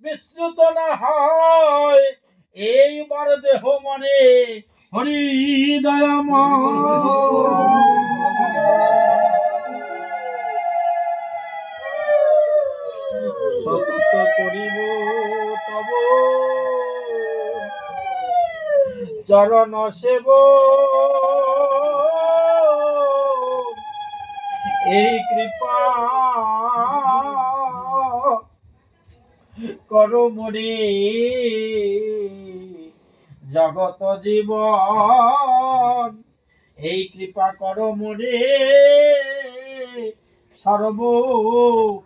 বিস্মৃত না হয়, এইবার দেহ মনে হৃদয়ময়। সতত করিব তব চরণ সেব, এই কৃপা কর মোরে জগত জীবন। এই কৃপা কর মোরে সর্ব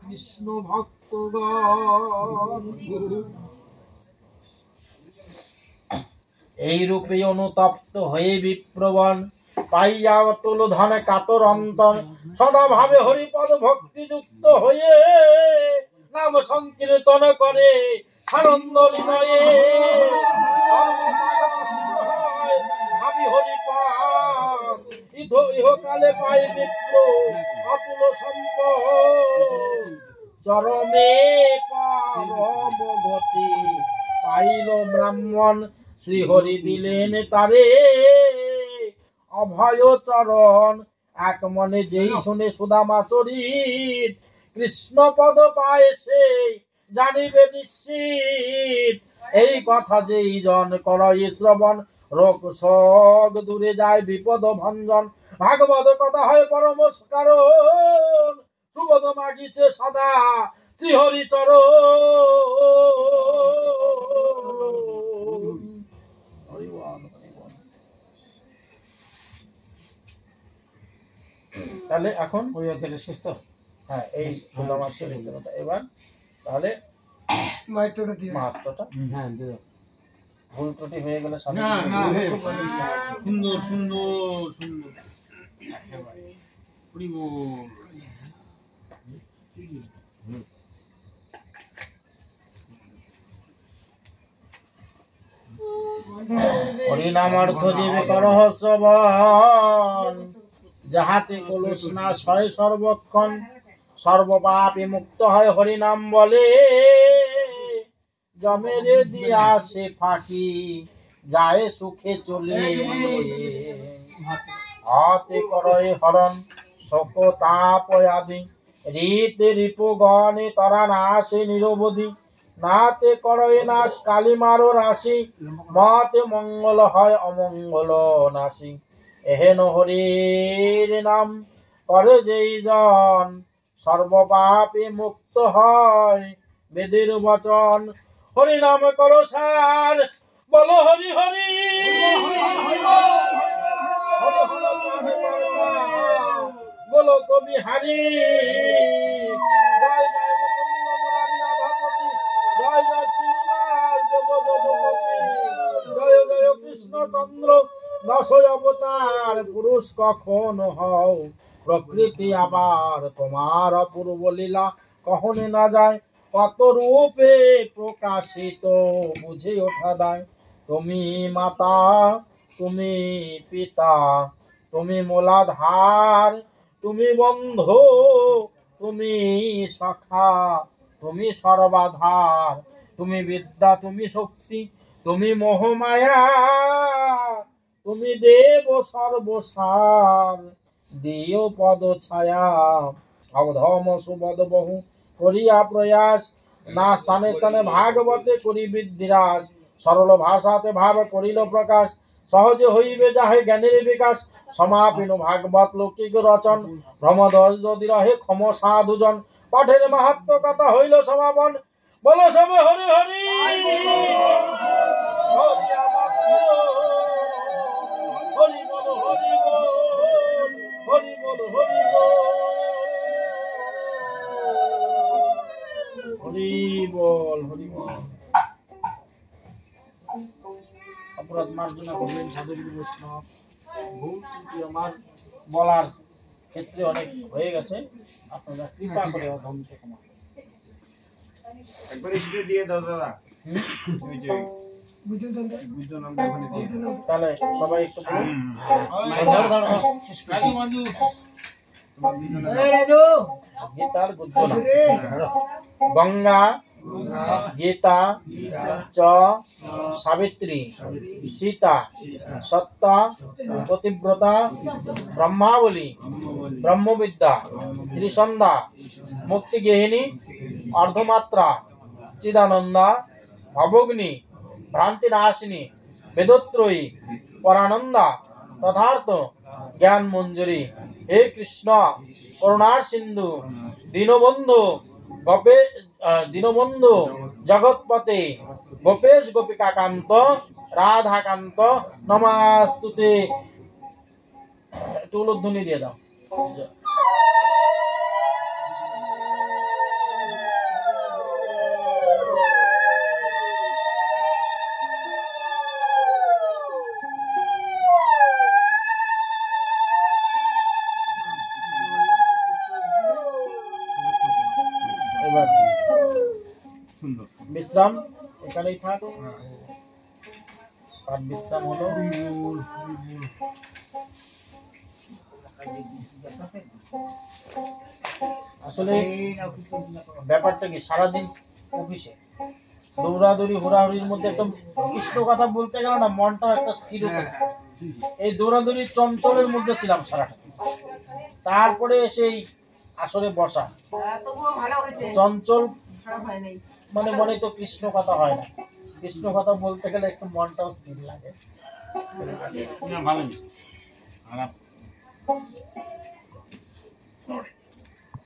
কৃষ্ণ ভক্তগণ। এই রূপে অনুতপ্ত হয়ে বিপ্রবণ পাইয়া অতুল ধন কাতর অন্তর, সদা ভাবে হরিপদ ভক্তি যুক্ত হয়ে নাম সংকীর্তন করে আনন্দ বিনয়ে। ভাবি হরিপদ ইহকালে পাই বিপ্র অতুল সম্পদ। চরমে পরম গতি পাইল ব্রাহ্মণ, শ্রীহরি দিলেন তারে অভয় চরণ। এক মনে যেই শুনে সুদামা চরিত, কৃষ্ণ পদ পায় সেই জানিবে নিশ্চিত। এই কথা যেই জন করই শ্রবণ, রোগ শোক দূরে যায় বিপদ ভঞ্জন। ভাগবত কথা হয় পরম কারণ, সুবোধ মাগিছে সদা শ্রীহরি চরণ। তাহলে এখন ওই অধ্যায়টা শেষ তো? হ্যাঁ, এই সুদামার শেষ কথা। এবার তাহলে মাহাত্ম্যটা হ্যাঁ, দিয়ে দাও। ভুল ত্রুটি হয়ে গেলে স্বামী না, না, সুন্দর সুন্দর সুন্দর একেবারে হরি বল। হরিনামার্থ জীবে করহ শ্রবণ, যাহাতে কলুষ নাশ হয় সর্বক্ষণ। সর্বপাপে মুক্ত হয় হরিনাম বলে, জমেরে দিয়া সে ফাঁকি যায় সুখে চলে। হাতে করয়ে হরণ শোক তাপ আদি, রীতে রিপুগণে তরা নাশে নিরবধি। নাতে করয়ে নাশ কালিমারো রাশি, মতে মঙ্গল হয় অমঙ্গল নাশি। এহেন হরির নাম করে যেই জন, সর্বপাপে মুক্ত হয় বেদের বচন। হরি নাম করো সার, বলো হরি হরি হরি হলো প্রাণে পরমা, বলো কবি হারি। জয় জয় মুকুন্দ মুরারি রাধাপতি, জয় জয় শ্রীনিবাস দেব যদুপতি, জয় জয় কৃষ্ণচন্দ্র দশ অবতার। পুরুষ কখন হও প্রকৃতি আবার, তোমার অপূর্ব লীলা কখনো না যায়, কত রূপে প্রকাশিত বুঝে ওঠা দায়। তুমি মাতা, তুমি পিতা, তুমি মূলাধার, তুমি বন্ধু, তুমি সখা, তুমি সর্বাধার, তুমি বিদ্যা, তুমি শক্তি, তুমি মোহমায়া, তুমি দেব সর্বসার, দিও পদ ছায়া। অবধম সুবদ বহু করিয়া প্রয়াস, না স্থানে স্থানে ভাগবতে করি বৃদ্ধিরাস। সরল ভাষাতে ভাব করিল প্রকাশ, সহজে হইবে যাহে জ্ঞানের বিকাশ। সমাপিন ভাগবত লৌকিক রচন, ভ্রমদশ যদি রহে ক্ষম সাধুজন। পাঠের মাহাত্ম কথা হইল সমাপন, বলো সবে হরি হরি হরি আমার হরি বল হরি বল, হরি বল হরি বল, হরি বল হরি বল। অপরাধ মার্জনা করবেন সাধুগুরু বৈষ্ণব। ভুল ত্রুটি আমার বলার ক্ষেত্রে অনেক হয়ে গেছে, আপনারা কৃপা করে অধমকে ক্ষমা করবেন। একবারে এটা দিয়ে দাও দাদা, ওই যে বুঝছো নাম ওখানে দিয়ে দাও। তাহলে সবাই একটু বলুন। ধরো, ধরো, ধরো। শেষ করে রাজু, রাজু। তোমার দুজনে গীতার গুজ্জনা গঙ্গা গীতা চ সাবিত্রী সীতা সত্তা পতিব্রতা ব্রহ্মাবলী ব্রহ্মবিদ্যা ত্রিসন্ধ্যা মুক্তিগেহিনী অর্ধমাত্রা চিদানন্দা ভবগ্নি ভ্রান্তিনাশিনী বেদত্রয়ী পরানন্দা তথার্থ জ্ঞান মঞ্জুরি। হে কৃষ্ণ করুণার সিন্ধু দীনবন্ধু দীনবন্ধু জগৎপতে গোপেশ গোপিকাকান্ত রাধাকান্ত নমাস্তুতে। একটু উলুধ্বনি দিয়ে দাও। এবার সুন্দর বিশ্রাম এখানেই থাক। আর বিশ্রাম হলো আসলে ব্যাপারটা কি, সারাদিন অফিসে দৌড়াদৌড়ি হুড়াহুড়ির মধ্যে একটা কৃষ্ণ কথা বলতে গেল না, মনটা একটা স্থির হতো না। এই দৌড়াদৌড়ি চঞ্চলের মধ্যে ছিলাম সারাটা। তারপরে সেই আসরে বসা তবুও ভালো হয়েছে, চঞ্চল খারাপ হয় নাই। মানে মনে তো কৃষ্ণ কথা হয় না। কৃষ্ণ কথা বলতে গেলে একটু মনটাও স্থির লাগে। না, ভালো হয়েছে। খারাপ।